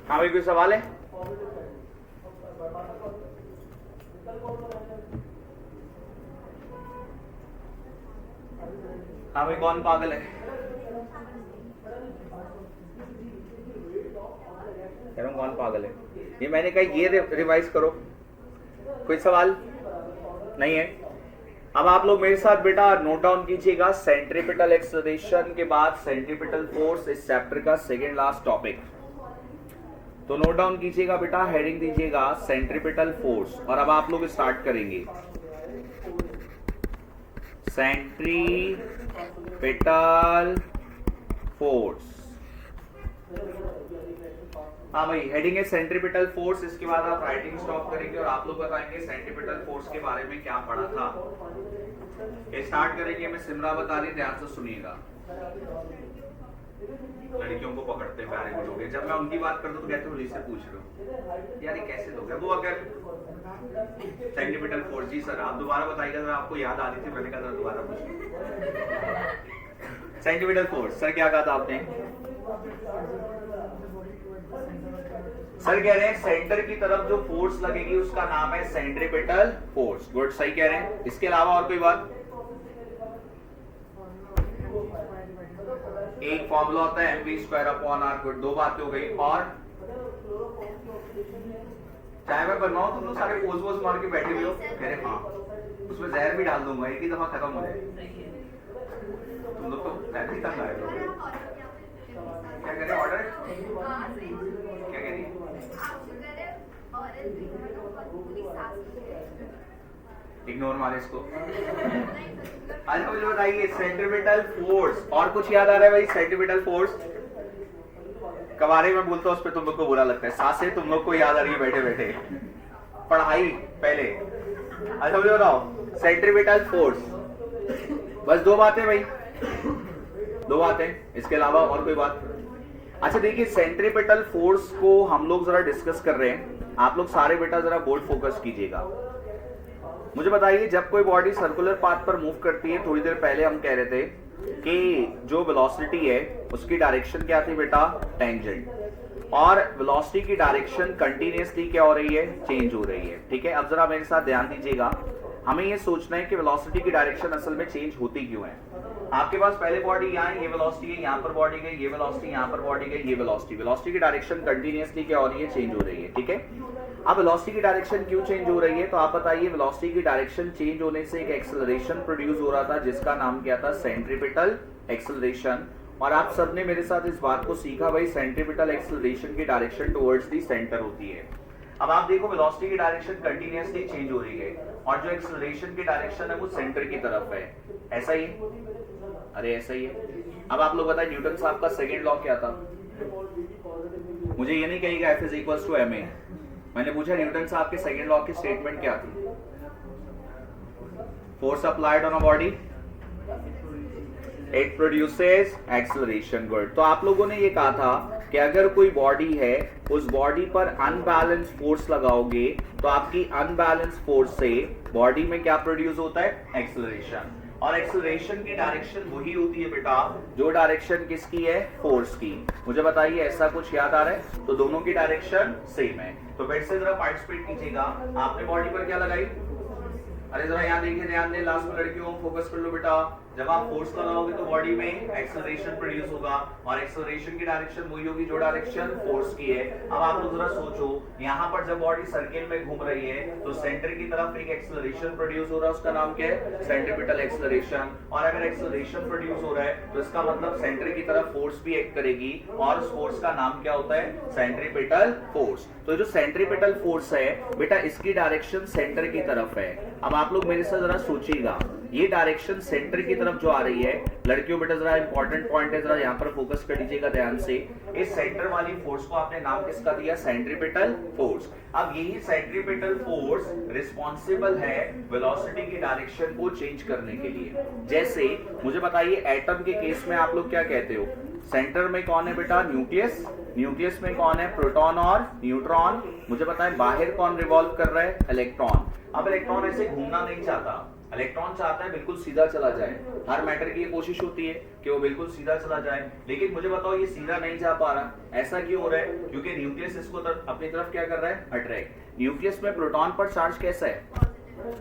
हाँ भाई, कोई सवाल है? हाँ भाई, कौन पागल है? कह रहा हूँ कौन पागल है? ये मैंने कहा ये रिवाइज करो। कोई सवाल नहीं है? अब आप लोग मेरे साथ बेटा नोट डाउन कीजिएगा, सेंट्रीपिटल एक्सेलरेशन के बाद सेंट्रीपिटल फोर्स इस चैप्टर का सेकेंड लास्ट टॉपिक। तो नोट डाउन कीजिएगा बेटा, हेडिंग दीजिएगा सेंट्रीपिटल फोर्स। और अब आप लोग स्टार्ट करेंगे सेंट्रीपिटल फोर्स। हाँ भाई, हेडिंग है सेंट्रीपिटल फोर्स। इसके बाद आप राइटिंग स्टॉप करेंगे और आप लोग बताएंगे सेंट्रीपिटल फोर्स के बारे में क्या पढ़ा था। ये स्टार्ट करेंगे, मैं सिमरा बता रही, ध्यान से सुनिएगा। लड़कियों को पकड़ते प्यारे भी लोग हैं, जब मैं उनकी बात करता हूँ तो कहते हो से पूछ रहे हो यार ये कैसे लोग हैं। वो अगर सेंट्रीपिटल फोर्स, जी सर आप दोबारा बताइएगा, सर आपको याद आ रही थी, मैंने कहा था दोबारा पूछ। सेंट्रीपिटल फोर्स, सर क्या कहा था आपने? सर कह रहे हैं सेंटर की तरफ जो फोर्स लगेगी उसका नाम है सेंट्रीपिटल फोर्स। गुड, सही कह रहे हैं। इसके अलावा और कोई बात? एक फॉर्मूला होता है mv²/r। गुड, दो बातें हो गई। और चाहे मैं बनवाऊं, तुम लोग सारे पोज मार के बैठे हुए हो। कह रहे हाँ, उसमें जहर भी डाल दूंगा, एक ही दफा खत्म हो जाए। तुम लोग तो वैसे ही तंग आए लोग। क्या कह रहे? ऑर्डर क्या कह रही? इग्नोर मारे इसको। अच्छा मुझे बताइए सेंट्रीपिटल फोर्स, और कुछ याद आ रहा है भाई? सेंट्रीपिटल फोर्स कबारे में बोलता हूं, उस पर तुम लोग को बुरा लगता है। सांसें तुम लोग को याद आ रही है बैठे बैठे, पढ़ाई पहले। अच्छा मुझे बताओ सेंट्रीपिटल फोर्स, बस दो बातें भाई, दो बातें, इसके अलावा और कोई बात? अच्छा देखिए, सेंट्रीपिटल फोर्स को हम लोग जरा डिस्कस कर रहे हैं। आप लोग सारे बेटा जरा बोर्ड फोकस कीजिएगा। मुझे बताइए, जब कोई बॉडी सर्कुलर पाथ पर मूव करती है, थोड़ी देर पहले हम कह रहे थे कि जो वेलोसिटी है उसकी डायरेक्शन क्या थी बेटा? टेंजेंट। और वेलोसिटी की डायरेक्शन कंटिन्यूअसली क्या हो रही है? चेंज हो रही है। ठीक है, अब जरा मेरे साथ ध्यान दीजिएगा। हमें ये सोचना है कि वेलोसिटी की डायरेक्शन असल में चेंज होती क्यों है। आपके पास पहले बॉडी यहाँ, ये वेलोसिटी है, यहाँ पर बॉडी गई, ये वेलोसिटी, यहाँ पर बॉडी गई, ये वेलोसिटी की डायरेक्शन कंटिन्यूअसली क्या हो रही है? चेंज हो रही है। ठीक है, अब वेलोसिटी की डायरेक्शन क्यों चेंज हो रही है? तो आप बताइए, वेलोसिटी की डायरेक्शन चेंज होने से एक एक्सेलरेशन प्रोड्यूस हो रहा था जिसका नाम क्या था? Centripetal acceleration. और आप सबने मेरे साथ इस बात को सीखा भाई, सेंट्रीपिटल एक्सेलरेशन की डायरेक्शन टुवर्ड्स दी सेंटर होती है। अब आप देखो वेलोसिटी की डायरेक्शन कंटिन्यूअसली चेंज हो रही है और जो एक्सेलरेशन की डायरेक्शन है वो सेंटर की तरफ है। ऐसा ही? अरे ऐसा ही है। अब आप लोग बताइए, न्यूटन साहब का सेकंड लॉ क्या था? मुझे ये नहीं कहिएगा F = ma। मैंने पूछा न्यूटन साहब के सेकंड लॉ की स्टेटमेंट क्या थी? Force applied on a body, it produces acceleration. Good. तो आप लोगों ने ये कहा था कि अगर कोई बॉडी है, उस बॉडी पर अनबैलेंस फोर्स लगाओगे तो आपकी अनबैलेंस फोर्स से बॉडी में क्या प्रोड्यूस होता है? एक्सेलरेशन। और एक्सेलरेशन की डायरेक्शन वही होती है बेटा जो डायरेक्शन किसकी है? फोर्स की। मुझे बताइए, ऐसा कुछ याद आ रहा है? तो दोनों की डायरेक्शन सेम है। तो फिर से जरा पार्टिसिपेट कीजिएगा। आपने बॉडी पर क्या लगाई? अरे जरा यहाँ देखिए, ध्यान दें, लास्ट में लड़कियों फोकस कर लो बेटा। जब आप फोर्स लगाओगे तो बॉडी में एक्सेलरेशन प्रोड्यूस होगा और एक्सेलरेशन की डायरेक्शन वही होगी जो डायरेक्शन फोर्स की है। अब आप लोग जरा सोचो, यहाँ पर जब बॉडी सर्किल में घूम रही है तो सेंटर की तरफ एक एक्सेलरेशन प्रोड्यूस हो रहा है, उसका नाम क्या है? Centripetal acceleration. और अगर एक्सेलरेशन प्रोड्यूस हो रहा है तो इसका मतलब सेंटर की तरफ फोर्स भी एक्ट करेगी और उस फोर्स का नाम क्या होता है? Centripetal force. तो जो सेंट्रीपिटल फोर्स है बेटा, इसकी डायरेक्शन सेंटर की तरफ है। अब आप लोग मेरे साथ जरा सोचिएगा, ये डायरेक्शन सेंटर की तरफ जो आ रही है, लड़कियों बेटा जरा इंपॉर्टेंट पॉइंट है, जरा यहाँ पर फोकस कर लीजिएगा ध्यान से। इस सेंटर वाली फोर्स को आपने नाम किसका दिया? Centripetal force. अब यही सेंट्रीपिटल फोर्स रिस्पॉन्सिबल है वेलोसिटी की डायरेक्शन को चेंज करने के लिए। जैसे मुझे बताइए एटम के केस में आप लोग क्या कहते हो? सेंटर में कौन है बेटा? न्यूक्लियस। न्यूक्लियस में कौन है? प्रोटॉन और न्यूट्रॉन। मुझे बताएं बाहर कौन रिवॉल्व कर रहा है? इलेक्ट्रॉन। अब इलेक्ट्रॉन ऐसे घूमना नहीं चाहता, इलेक्ट्रॉन चाहता है बिल्कुल सीधा चला जाए। हर मैटर की ये कोशिश होती है कि वो बिल्कुल सीधा चला जाए, लेकिन मुझे बताओ ये सीधा नहीं जा पा रहा। ऐसा क्यों हो रहा है? क्योंकि न्यूक्लियस इसको अपनी तरफ क्या कर रहा है? अट्रैक्ट। न्यूक्लियस में प्रोटॉन पर चार्ज कैसा है?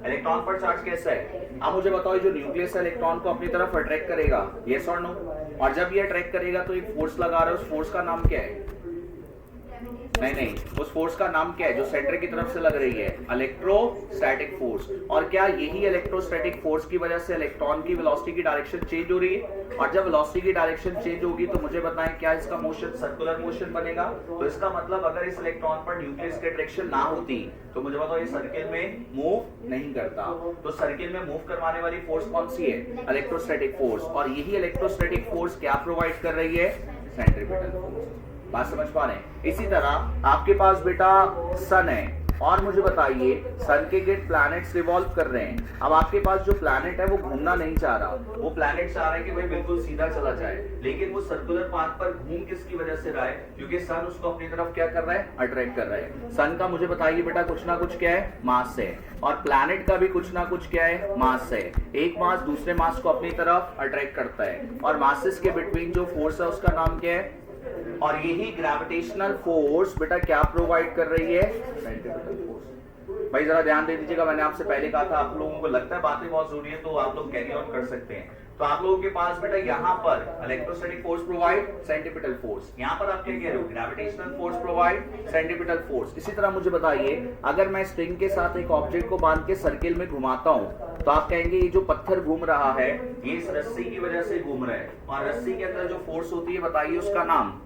इलेक्ट्रॉन पर चार्ज कैसा है? अब मुझे बताओ जो न्यूक्लियस है इलेक्ट्रॉन को अपनी तरफ अट्रैक्ट करेगा, यस और नो? और जब ये अट्रैक्ट करेगा तो एक फोर्स लगा रहा है, उस फोर्स का नाम क्या है? नहीं, उस फोर्स का नाम क्या है जो सेंटर की तरफ से लग रही है? Electrostatic force. और क्या यही इलेक्ट्रोस्टैटिक फोर्स की वजह से इलेक्ट्रॉन की वेलोसिटी की डायरेक्शन चेंज हो रही है? और जब वेलोसिटी की डायरेक्शन चेंज होगी तो मुझे बताएं क्या इसका मोशन सर्कुलर मोशन बनेगा? तो इसका मतलब अगर इस इलेक्ट्रॉन पर न्यूक्लियस की अट्रैक्शन ना होती तो मुझे बताओ ये सर्किल में मूव नहीं करता। तो सर्किल में मूव करवाने वाली फोर्स कौन सी है? Electrostatic force. और यही इलेक्ट्रोस्टैटिक फोर्स क्या प्रोवाइड कर रही है? Centripetal force. बात समझ पा रहे हैं? इसी तरह आपके पास बेटा सन है और मुझे बताइए सन के गिर्द प्लैनेट्स रिवॉल्व कर रहे हैं। अब आपके पास जो प्लैनेट है वो घूमना नहीं चाह रहा, वो प्लैनेट चाह रहा है कि भाई बिल्कुल सीधा चला जाए, लेकिन वो सर्कुलर पाथ पर घूम किसकी वजह से रहा है? क्योंकि सन उसको अपनी तरफ क्या कर रहा है? अट्रैक्ट कर रहा है। सन का मुझे बताइए बेटा कुछ ना कुछ क्या है? मास है। और प्लैनेट का भी कुछ ना कुछ क्या है? मास है। एक मास दूसरे मास को अपनी तरफ अट्रैक्ट करता है और मासेस के बिटवीन जो फोर्स है उसका नाम क्या है? और यही ग्रेविटेशनल फोर्स बेटा क्या प्रोवाइड कर रही है? Centripetal force. भाई जरा ध्यान दे दीजिएगा, मैंने आपसे पहले कहा था आप लोगों को लगता है बातें बहुत जरूरी है तो आप लोग कैरी ऑन कर सकते हैं। तो आप लोगों के पास बेटा यहाँ पर electrostatic force provide centripetal force, यहाँ पर आप क्या कह रहे हो? Gravitational force provide centripetal force. इसी तरह मुझे बताइए अगर मैं स्ट्रिंग के साथ एक ऑब्जेक्ट को बांध के सर्किल में घुमाता हूँ तो आप कहेंगे ये जो पत्थर घूम रहा है ये इस रस्सी की वजह से घूम रहा है। और रस्सी के अंदर जो फोर्स होती है बताइए उसका नाम?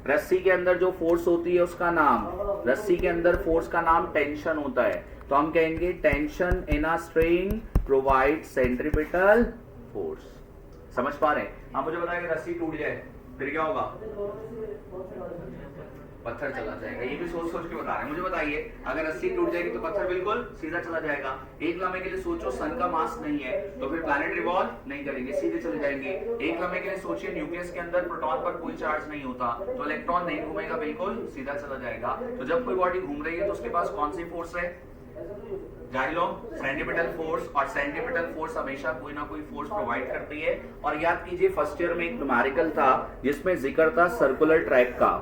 रस्सी के अंदर जो फोर्स होती है उसका नाम? रस्सी के अंदर फोर्स का नाम टेंशन होता है। तो हम कहेंगे tension in a string provide centripetal force. समझ पा रहे हैं? आप मुझे बताएं रस्सी टूट जाए फिर क्या होगा? पत्थर चला जाएगा। ये भी सोच सोच के बता रहे हैं। मुझे बताइए अगर रस्सी टूट जाएगी तो पत्थर बिल्कुल सीधा चला जाएगा। एक लम्हे के लिए सोचो सन का मास नहीं है तो फिर प्लैनेट रिवॉल्व नहीं करेंगे, सीधे चले जाएंगे। एक लम्हे के लिए सोचिए न्यूक्लियस के अंदर प्रोटॉन पर कोई चार्ज नहीं होता तो इलेक्ट्रॉन नहीं घूमेगा, बिल्कुल सीधा चला जाएगा। तो जब कोई बॉडी घूम रही है तो उसके पास कौन सी फोर्स है? जाहिर हो सेंट्रीपिटल फोर्स। और सेंट्रीपिटल फोर्स हमेशा कोई ना कोई फोर्स प्रोवाइड करती है। और याद कीजिए फर्स्ट ईयर में एक न्यूमेरिकल था जिसमें जिक्र था सर्कुलर ट्रैक का।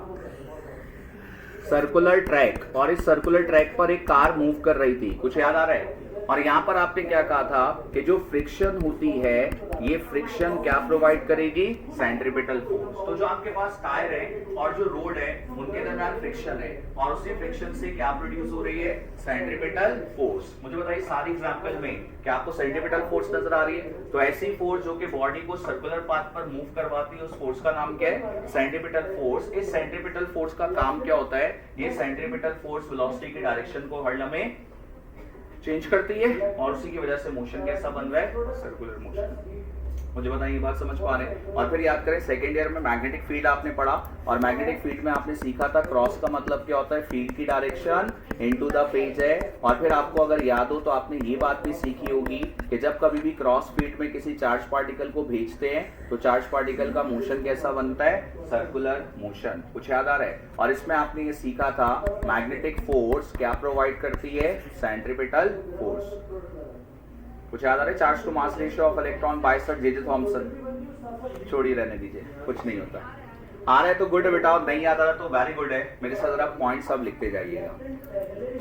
सर्कुलर ट्रैक, और इस सर्कुलर ट्रैक पर एक कार मूव कर रही थी, कुछ याद आ रहा है? और यहाँ पर आपने क्या कहा था कि जो फ्रिक्शन होती है ये फ्रिक्शन क्या प्रोवाइड करेगी? Centripetal force. तो जो आपके पास टायर है और जो रोड है उनके दरमियान फ्रिक्शन है और उसी फ्रिक्शन से क्या प्रोड्यूस हो रही है? Centripetal force. मुझे बताइए सारी एग्जांपल में क्या आपको सेंट्रीपिटल फोर्स नजर आ रही है? तो ऐसी फोर्स जो कि बॉडी को सर्कुलर पाथ पर मूव करवाती है उस फोर्स का नाम क्या है? Centripetal force. इस सेंट्रीपिटल फोर्स का काम क्या होता है? ये सेंट्रीपिटल फोर्स वेलोसिटी की डायरेक्शन को हर लम्हे चेंज करती है और उसी की वजह से मोशन कैसा बन रहा है? Circular motion. मुझे बताइए ये बात समझ पा रहे हैं? और फिर याद करें सेकेंड ईयर में मैग्नेटिक फील्ड आपने पढ़ा और मैग्नेटिक फील्ड में आपने सीखा था क्रॉस का मतलब क्या होता है? फील्ड की डायरेक्शन इनटू द पेज है। और फिर आपको अगर याद हो तो आपने ये बात भी सीखी होगी कि जब कभी भी क्रॉस फील्ड में किसी चार्ज पार्टिकल को भेजते हैं तो चार्ज पार्टिकल का मोशन कैसा बनता है? Circular motion. कुछ याद आ रहा है? और इसमें आपने ये सीखा था मैग्नेटिक फोर्स क्या प्रोवाइड करती है? Centripetal force. कुछ याद आ रहा है? Charge to mass ratio of electron by sir J J Thomson. छोड़िए रहने दीजिए, कुछ नहीं होता। आ रहा है तो गुड है बेटा, और नहीं याद आ रहा तो वेरी गुड है। मेरे साथ जरा पॉइंट सब लिखते जाइएगा।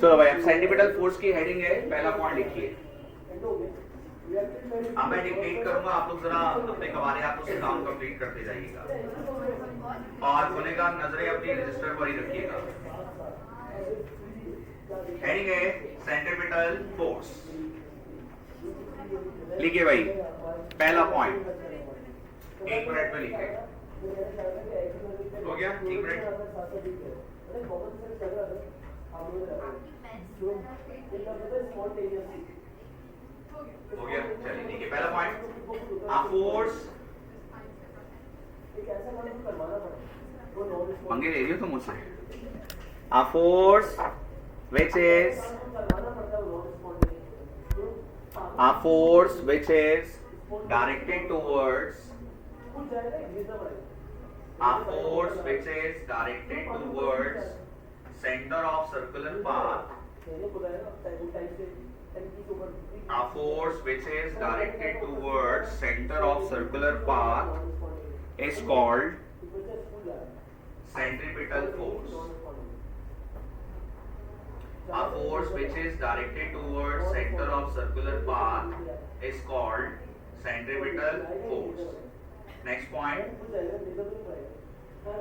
चलो भाई अब सेंट्रीपिटल फोर्स की हेडिंग है, पहला पॉइंट लिखिए। अब मैं डिक्टेट करूंगा, आप लोग जरा अपने कमारे हाथों से काम कंप्लीट करते जाइएगा और सुनेगा, नजरें अपनी रजिस्टर पर ही रखिएगा। हेडिंग है सेंट्रीपिटल फोर्स। लिखिए भाई पहला पॉइंट, 1 मिनट में लिखे। हो गया 1 मिनट? हो गया, चलिए ठीक है। पहला पॉइंट, अ फोर्स, पंगे ले रही हो तुम मुझसे। A force which is a force which is directed towards center of circular path. A force which is directed towards center of circular path is called centripetal force. A force which is directed towards center of circular path is called centripetal force. Next point,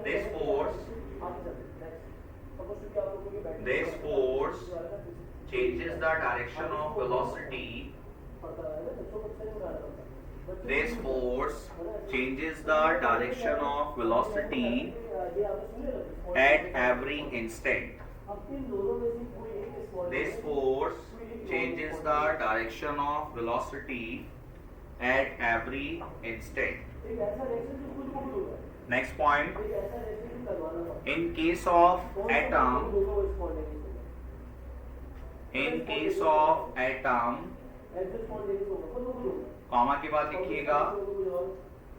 this force changes the direction of velocity. This force changes the direction of velocity at every instant. This force changes the direction of velocity at every instant. Next point, in case of atom, comma के बाद लिखिएगा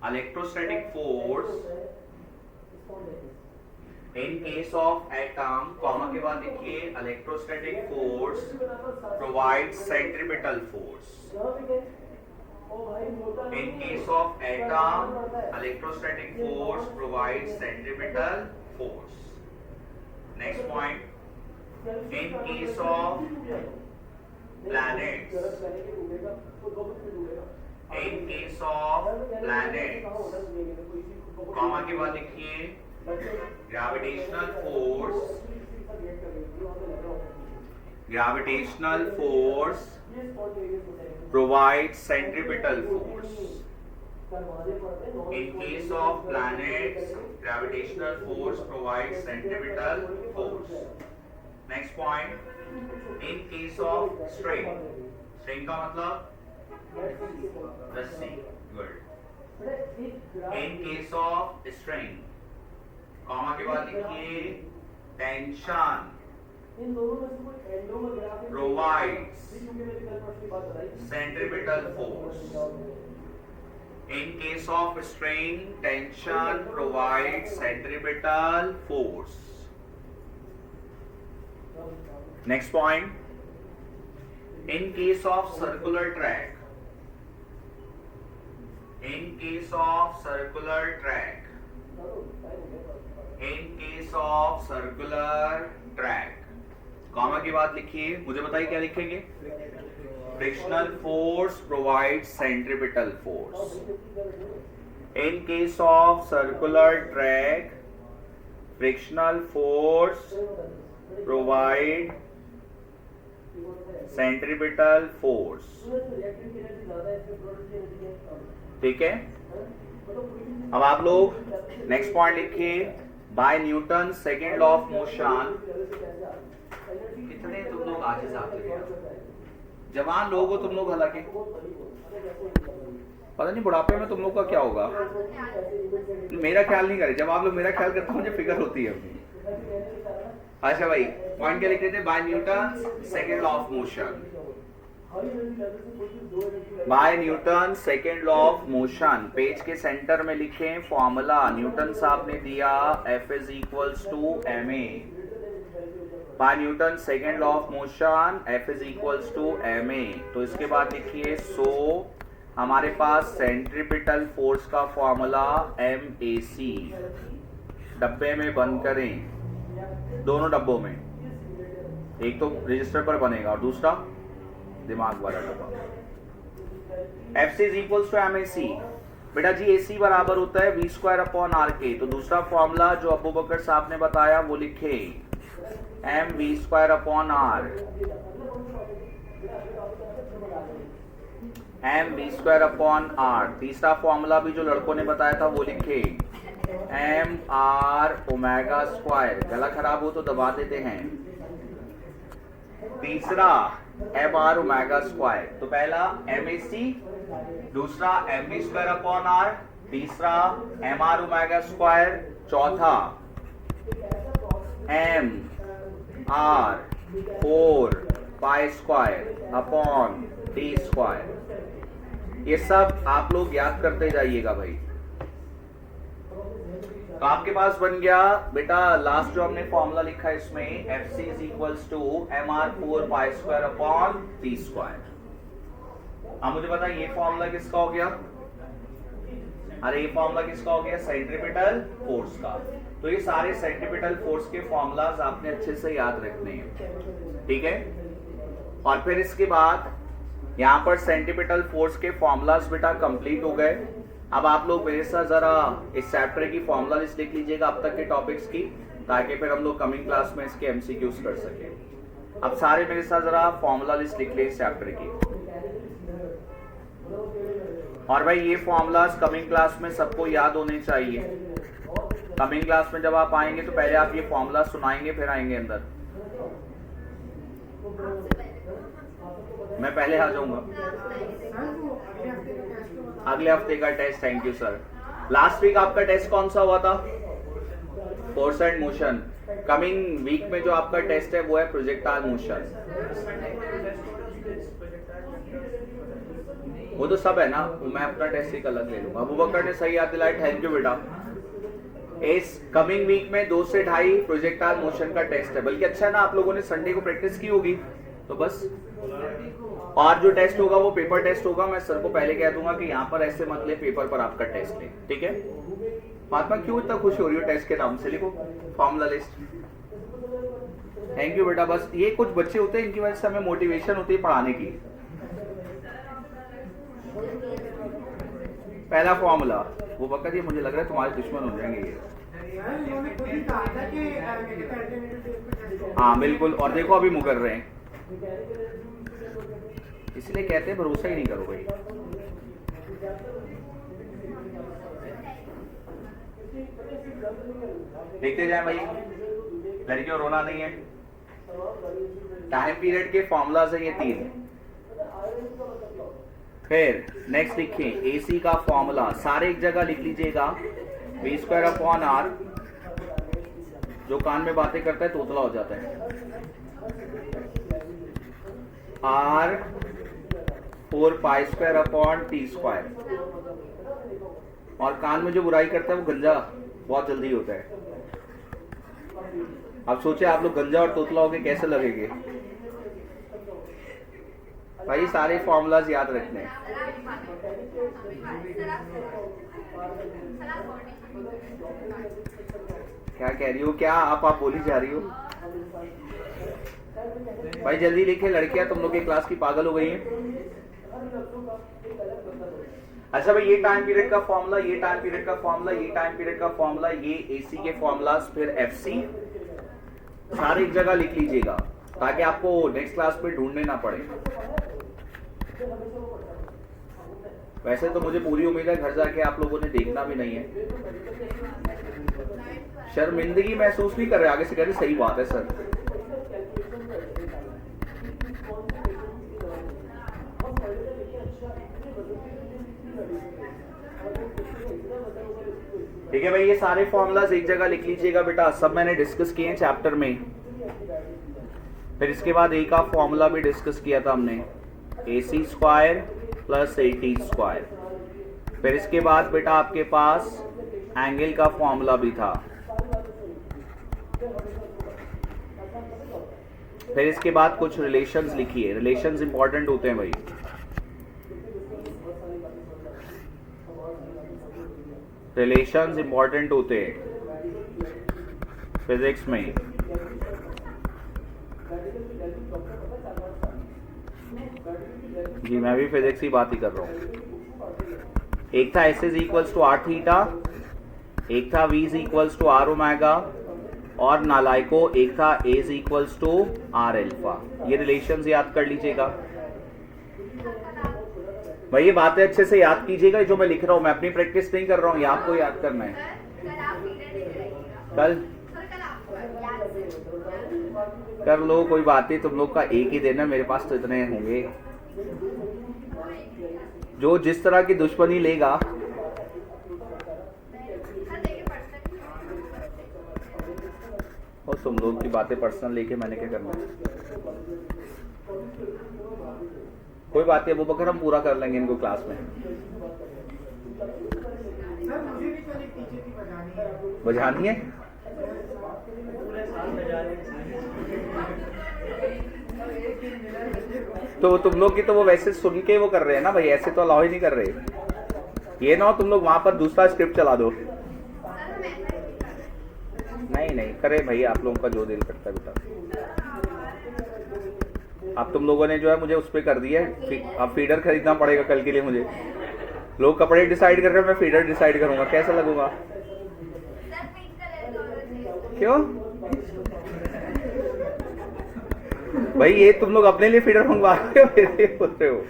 electrostatic force. In case of atom, comma के बाद लिखिए electrostatic force provides centripetal force. In case of atom, electrostatic force provides centripetal force. Next point, in case of planets, comma के बाद लिखिए gravitational force provides centripetal force. In case of planets, gravitational force provides centripetal force. Next point, in case of string का मतलब रस्सी, good. In case of string, comma के बाद लिखिए tension provides centripetal force. In case of strain, tension provides centripetal force. Next point, in case of circular track, comma के बाद लिखिए, मुझे बताइए क्या लिखेंगे? Frictional force provides centripetal force. In case of circular track, frictional force provide centripetal force. ठीक है, अब आप लोग नेक्स्ट पॉइंट लिखिए. By Newton second law of motion. कितने तुम लोग आज आते जवान लोग हो तुम लोग, हालांकि पता नहीं बुढ़ापे में तुम लोग का क्या होगा. मेरा ख्याल नहीं करे, जब आप लोग मेरा ख्याल करते हो मुझे फिक्र होती है अपनी. अच्छा भाई, पॉइंट क्या लिख रहे थे? By Newton second law of motion. By Newton second law of motion page के सेंटर में लिखें फॉर्मूला. न्यूटन साहब ने दिया F is equals to ma. By Newton second law of motion F is equals to ma. तो इसके बाद लिखिए सो हमारे पास सेंट्रिपिटल फोर्स का फॉर्मूला MAC. डब्बे में बंद करें, दोनों डब्बों में. एक तो रजिस्टर पर बनेगा और दूसरा दिमाग वाला डब्बा. FC is equals to MAC. बेटा जी AC बराबर होता है V स्क्वायर अपॉन RK. तो दूसरा फॉर्मूला जो अबू बकर साहब ने बताया वो लिखे MV square upon R. MV square upon R. तीसरा फॉर्मूला भी जो लड़कों ने बताया था वो लिखे MR ओमेगा स्क्वायर. गला खराब हो तो दबा देते हैं. तीसरा mr ओमेगा स्क्वायर। तो पहला mac, दूसरा mv स्क्वायर अपॉन r, तीसरा mr ओमेगा स्क्वायर, चौथा m r 4 pi square upon T square. ये सब आप लोग याद करते जाइएगा भाई। तो आपके पास बन गया बेटा लास्ट जो हमने फॉर्मूला लिखा है इसमें F C is equals to M R 4 pi square upon T square. अब मुझे पता ये फॉर्मूला किसका हो गया? अरे ये फॉर्मूला किसका हो गया? सेंट्रीपिटल फोर्स का। तो ये सारे सेंट्रीपिटल फोर्स के फॉर्मूलाज आपने अच्छे से याद रखने हैं, ठीक है। और फिर इसके बाद यहां पर सेंट्रीपिटल फोर्स के फॉर्मूलाज बेटा कंप्लीट हो गए। अब आप लोग मेरे साथ जरा इस चैप्टर की फॉर्मूला लिस्ट लिख लीजिएगा अब तक के टॉपिक्स की, ताकि फिर हम लोग कमिंग क्लास में इसके एमसीक्यूज कर सकें। अब सारे मेरे साथ जरा फॉर्मूला लिस्ट लिख ले इस चैप्टर की। और भाई ये फॉर्मूलाज कमिंग क्लास में सबको याद होने चाहिए। कमिंग क्लास में जब आप आएंगे तो पहले आप ये फॉर्मूला सुनाएंगे, फिर आएंगे अंदर। मैं पहले आ जाऊंगा। अगले हफ्ते का test, thank you sir. Last week आपका टेस्ट कौन सा हुआ था? Force and motion. Coming week में जो आपका टेस्ट है वो है प्रोजेक्टाइल मोशन। वो तो सब है ना, मैं अपना टेस्ट एक अलग ले लूंगा। अबू बकर ने सही याद दिलाया, थैंक यू बेटा। इस कमिंग वीक में 2 से 2.5 प्रोजेक्टाइल मोशन का टेस्ट है। बल्कि अच्छा है ना, आप लोगों ने संडे को प्रैक्टिस की होगी तो बस। और जो टेस्ट होगा वो पेपर टेस्ट होगा। मैं सर को पहले कह दूंगा कि यहाँ पर ऐसे मत ले, पेपर पर आपका टेस्ट ले, ठीक है। फातिमा क्यों इतना खुश हो रही हो टेस्ट के नाम से? लिखो फॉर्मूला लिस्ट। थैंक यू बेटा। बस ये कुछ बच्चे होते हैं इनकी वजह से हमें मोटिवेशन होती है पढ़ाने की। पहला फॉर्मूला वो बकर, ये मुझे लग रहा है तुम्हारे दुश्मन हो जाएंगे ये। हाँ बिल्कुल। और देखो अभी मुकर रहे हैं, इसलिए कहते हैं भरोसा ही नहीं करो भाई। देखते जाए भाई, लड़कियों रोना नहीं है। टाइम पीरियड के फॉर्मूलाज है ये 3। फिर नेक्स्ट लिखिए एसी का फॉर्मूला, सारे एक जगह लिख लीजिएगा। वी स्क्वायर अपॉन आर, जो कान में बातें करता है तोतला हो जाता है। R 4 pi square upon T square. और कान में जो बुराई करता है वो गंजा बहुत जल्दी होता है। अब सोचे आप लोग गंजा और तोतला होके कैसे लगेंगे भाई। सारे फॉर्मूलाज याद रखने हैं। क्या कह रही हो? क्या आप बोली जा रही हो भाई? जल्दी लिखे लड़कियां, तुम लोग की क्लास की पागल हो गई है। अच्छा भाई, ये टाइम पीरियड का फॉर्मूला, ये टाइम पीरियड का फॉर्मूला, ये टाइम पीरियड का फॉर्मूला, ये एसी के फॉर्मूलाज, फिर एफसी, सारे एक जगह लिख लीजिएगा ताकि आपको नेक्स्ट क्लास में ढूंढने ना पड़े। वैसे तो मुझे पूरी उम्मीद है घर जाके आप लोगों ने देखना भी नहीं है। शर्मिंदगी महसूस नहीं कर रहे? आगे से कह रहे सही बात है सर। ठीक है भाई, ये सारे फॉर्मूलाज एक जगह लिख लीजिएगा बेटा। सब मैंने डिस्कस किए हैं चैप्टर में। फिर इसके बाद ए का फॉर्मूला भी डिस्कस किया था हमने, AC square plus AT square. फिर इसके बाद बेटा आपके पास एंगल का फॉर्मूला भी था। फिर इसके बाद कुछ रिलेशंस लिखिए। रिलेशंस इंपॉर्टेंट होते हैं भाई। रिलेशंस इंपॉर्टेंट होते हैं फिजिक्स में। जी मैं भी फिजिक्स की बात ही कर रहा हूं। एक था S is equals to R theta, एक था V is equals to R omega, और नालायको एक था A is equals to R alpha. ये रिलेशंस याद कर लीजिएगा भाई। ये बातें अच्छे से याद कीजिएगा। जो मैं लिख रहा हूं मैं अपनी प्रैक्टिस नहीं कर रहा हूं, ये आपको याद करना है। कल कर लो, कोई बात नहीं, तुम लोग का एक ही देना, मेरे पास तो इतने होंगे। जो जिस तरह की दुश्मनी लेगा। और तुम लोग की बातें पर्सनल लेके मैंने क्या करना। कोई बात नहीं, वो बकर हम पूरा कर लेंगे इनको क्लास में। बजानी है तो तुम लोग की तो वो वैसे सुन के वो कर रहे हैं ना भाई, ऐसे तो अलाउ ही नहीं कर रहे। ये ना हो तुम लोग वहां पर दूसरा स्क्रिप्ट चला दो। नहीं करे भाई, आप लोगों का जो दिल करता है बेटा। अब तुम लोगों ने जो है मुझे उस पर कर दिया है, अब फीडर खरीदना पड़ेगा कल के लिए मुझे। लोग कपड़े डिसाइड कर रहे हैं, मैं फीडर डिसाइड करूंगा, कैसा लगूंगा? क्यों भाई, ये तुम लोग अपने लिए फीडर मंगवा रहे हो, मेरे लिए पूछ रहे हो?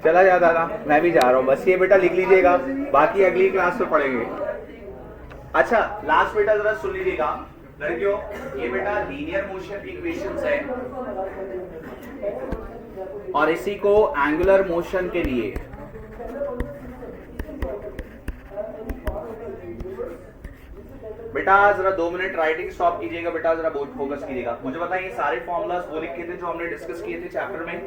चला जा दादा, मैं भी जा रहा हूँ, बस ये बेटा लिख लीजिएगा, बाकी अगली क्लास में पढ़ेंगे। अच्छा लास्ट बेटा जरा सुन लीजिएगा लड़कियों, ये बेटा लीनियर मोशन की इक्वेशंस है और इसी को एंगुलर मोशन के लिए बेटा जरा 2 मिनट राइटिंग स्टॉप कीजिएगा बेटा, जरा बोर्ड फोकस कीजिएगा। मुझे बताइए सारे फॉर्मूलाज वो लिखे थे जो हमने डिस्कस किए थे चैप्टर में।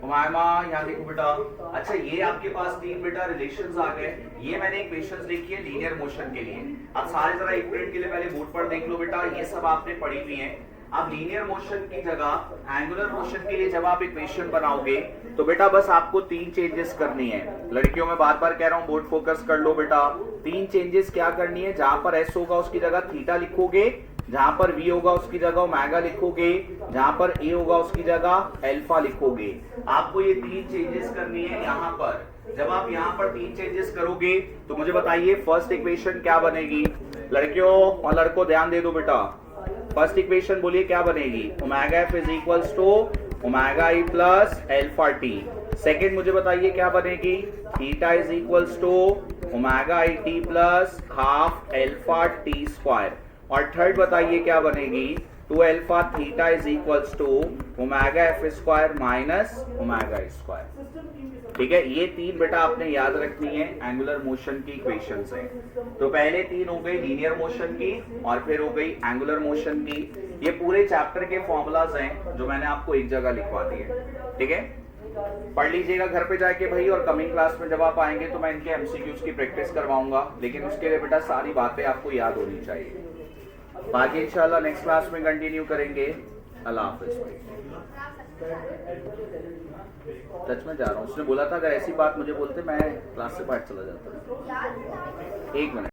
उमायमा यहाँ देखो बेटा। अच्छा ये आपके पास 3 बेटा रिलेशंस आ गए, ये मैंने इक्वेशंस लिखी है लीनियर मोशन के लिए। अब सारे जरा एक मिनट के लिए पहले बोर्ड पर देख लो बेटा, ये सब आपने पढ़ी हुई है। अब लीनियर मोशन की जगह एंगुलर मोशन के लिए जब आप इक्वेशन बनाओगे तो बेटा बस आपको 3 चेंजेस करनी है। लड़कियों में बार बार कह रहा हूं बोर्ड फोकस कर लो बेटा। 3 चेंजेस क्या करनी है, जहां पर एस होगा उसकी जगह थीटा लिखोगे, जहां पर वी होगा उसकी जगह ओमेगा लिखोगे, जहां पर ए होगा उसकी जगह अल्फा लिखोगे। आपको ये 3 चेंजेस करनी है यहाँ पर। जब आप यहाँ पर 3 चेंजेस करोगे तो मुझे बताइए फर्स्ट इक्वेशन क्या बनेगी। लड़कियों और लड़कों ध्यान दे दो बेटा, फर्स्ट इक्वेशन बोलिए क्या बनेगी, omega F is equals to omega E plus alpha T. Second मुझे बताइए क्या बनेगी, theta is equals to omega E T plus half alpha T square. और थर्ड बताइए क्या बनेगी, 2 alpha theta is equals to omega F square minus omega square. ठीक है, ये 3 बेटा आपने याद रखनी है, एंगुलर मोशन की इक्वेशंस हैं। तो पहले 3 हो गई लीनियर मोशन की और फिर हो गई एंगुलर मोशन की। ये पूरे चैप्टर के फॉर्मूलाज हैं जो मैंने आपको एक जगह लिखवा दिए। ठीक है, पढ़ लीजिएगा घर पे जाके भाई, और कमिंग क्लास में जब आप आएंगे तो मैं इनके एमसीक्यूज की प्रैक्टिस करवाऊंगा, लेकिन उसके लिए बेटा सारी बातें आपको याद होनी चाहिए। बाकी इंशाल्लाह नेक्स्ट क्लास में कंटिन्यू करेंगे। अल्लाह हाफिज़। टच में जा रहा हूँ, उसने बोला था अगर ऐसी बात मुझे बोलते मैं क्लास से बाहर चला जाता। 1 मिनट।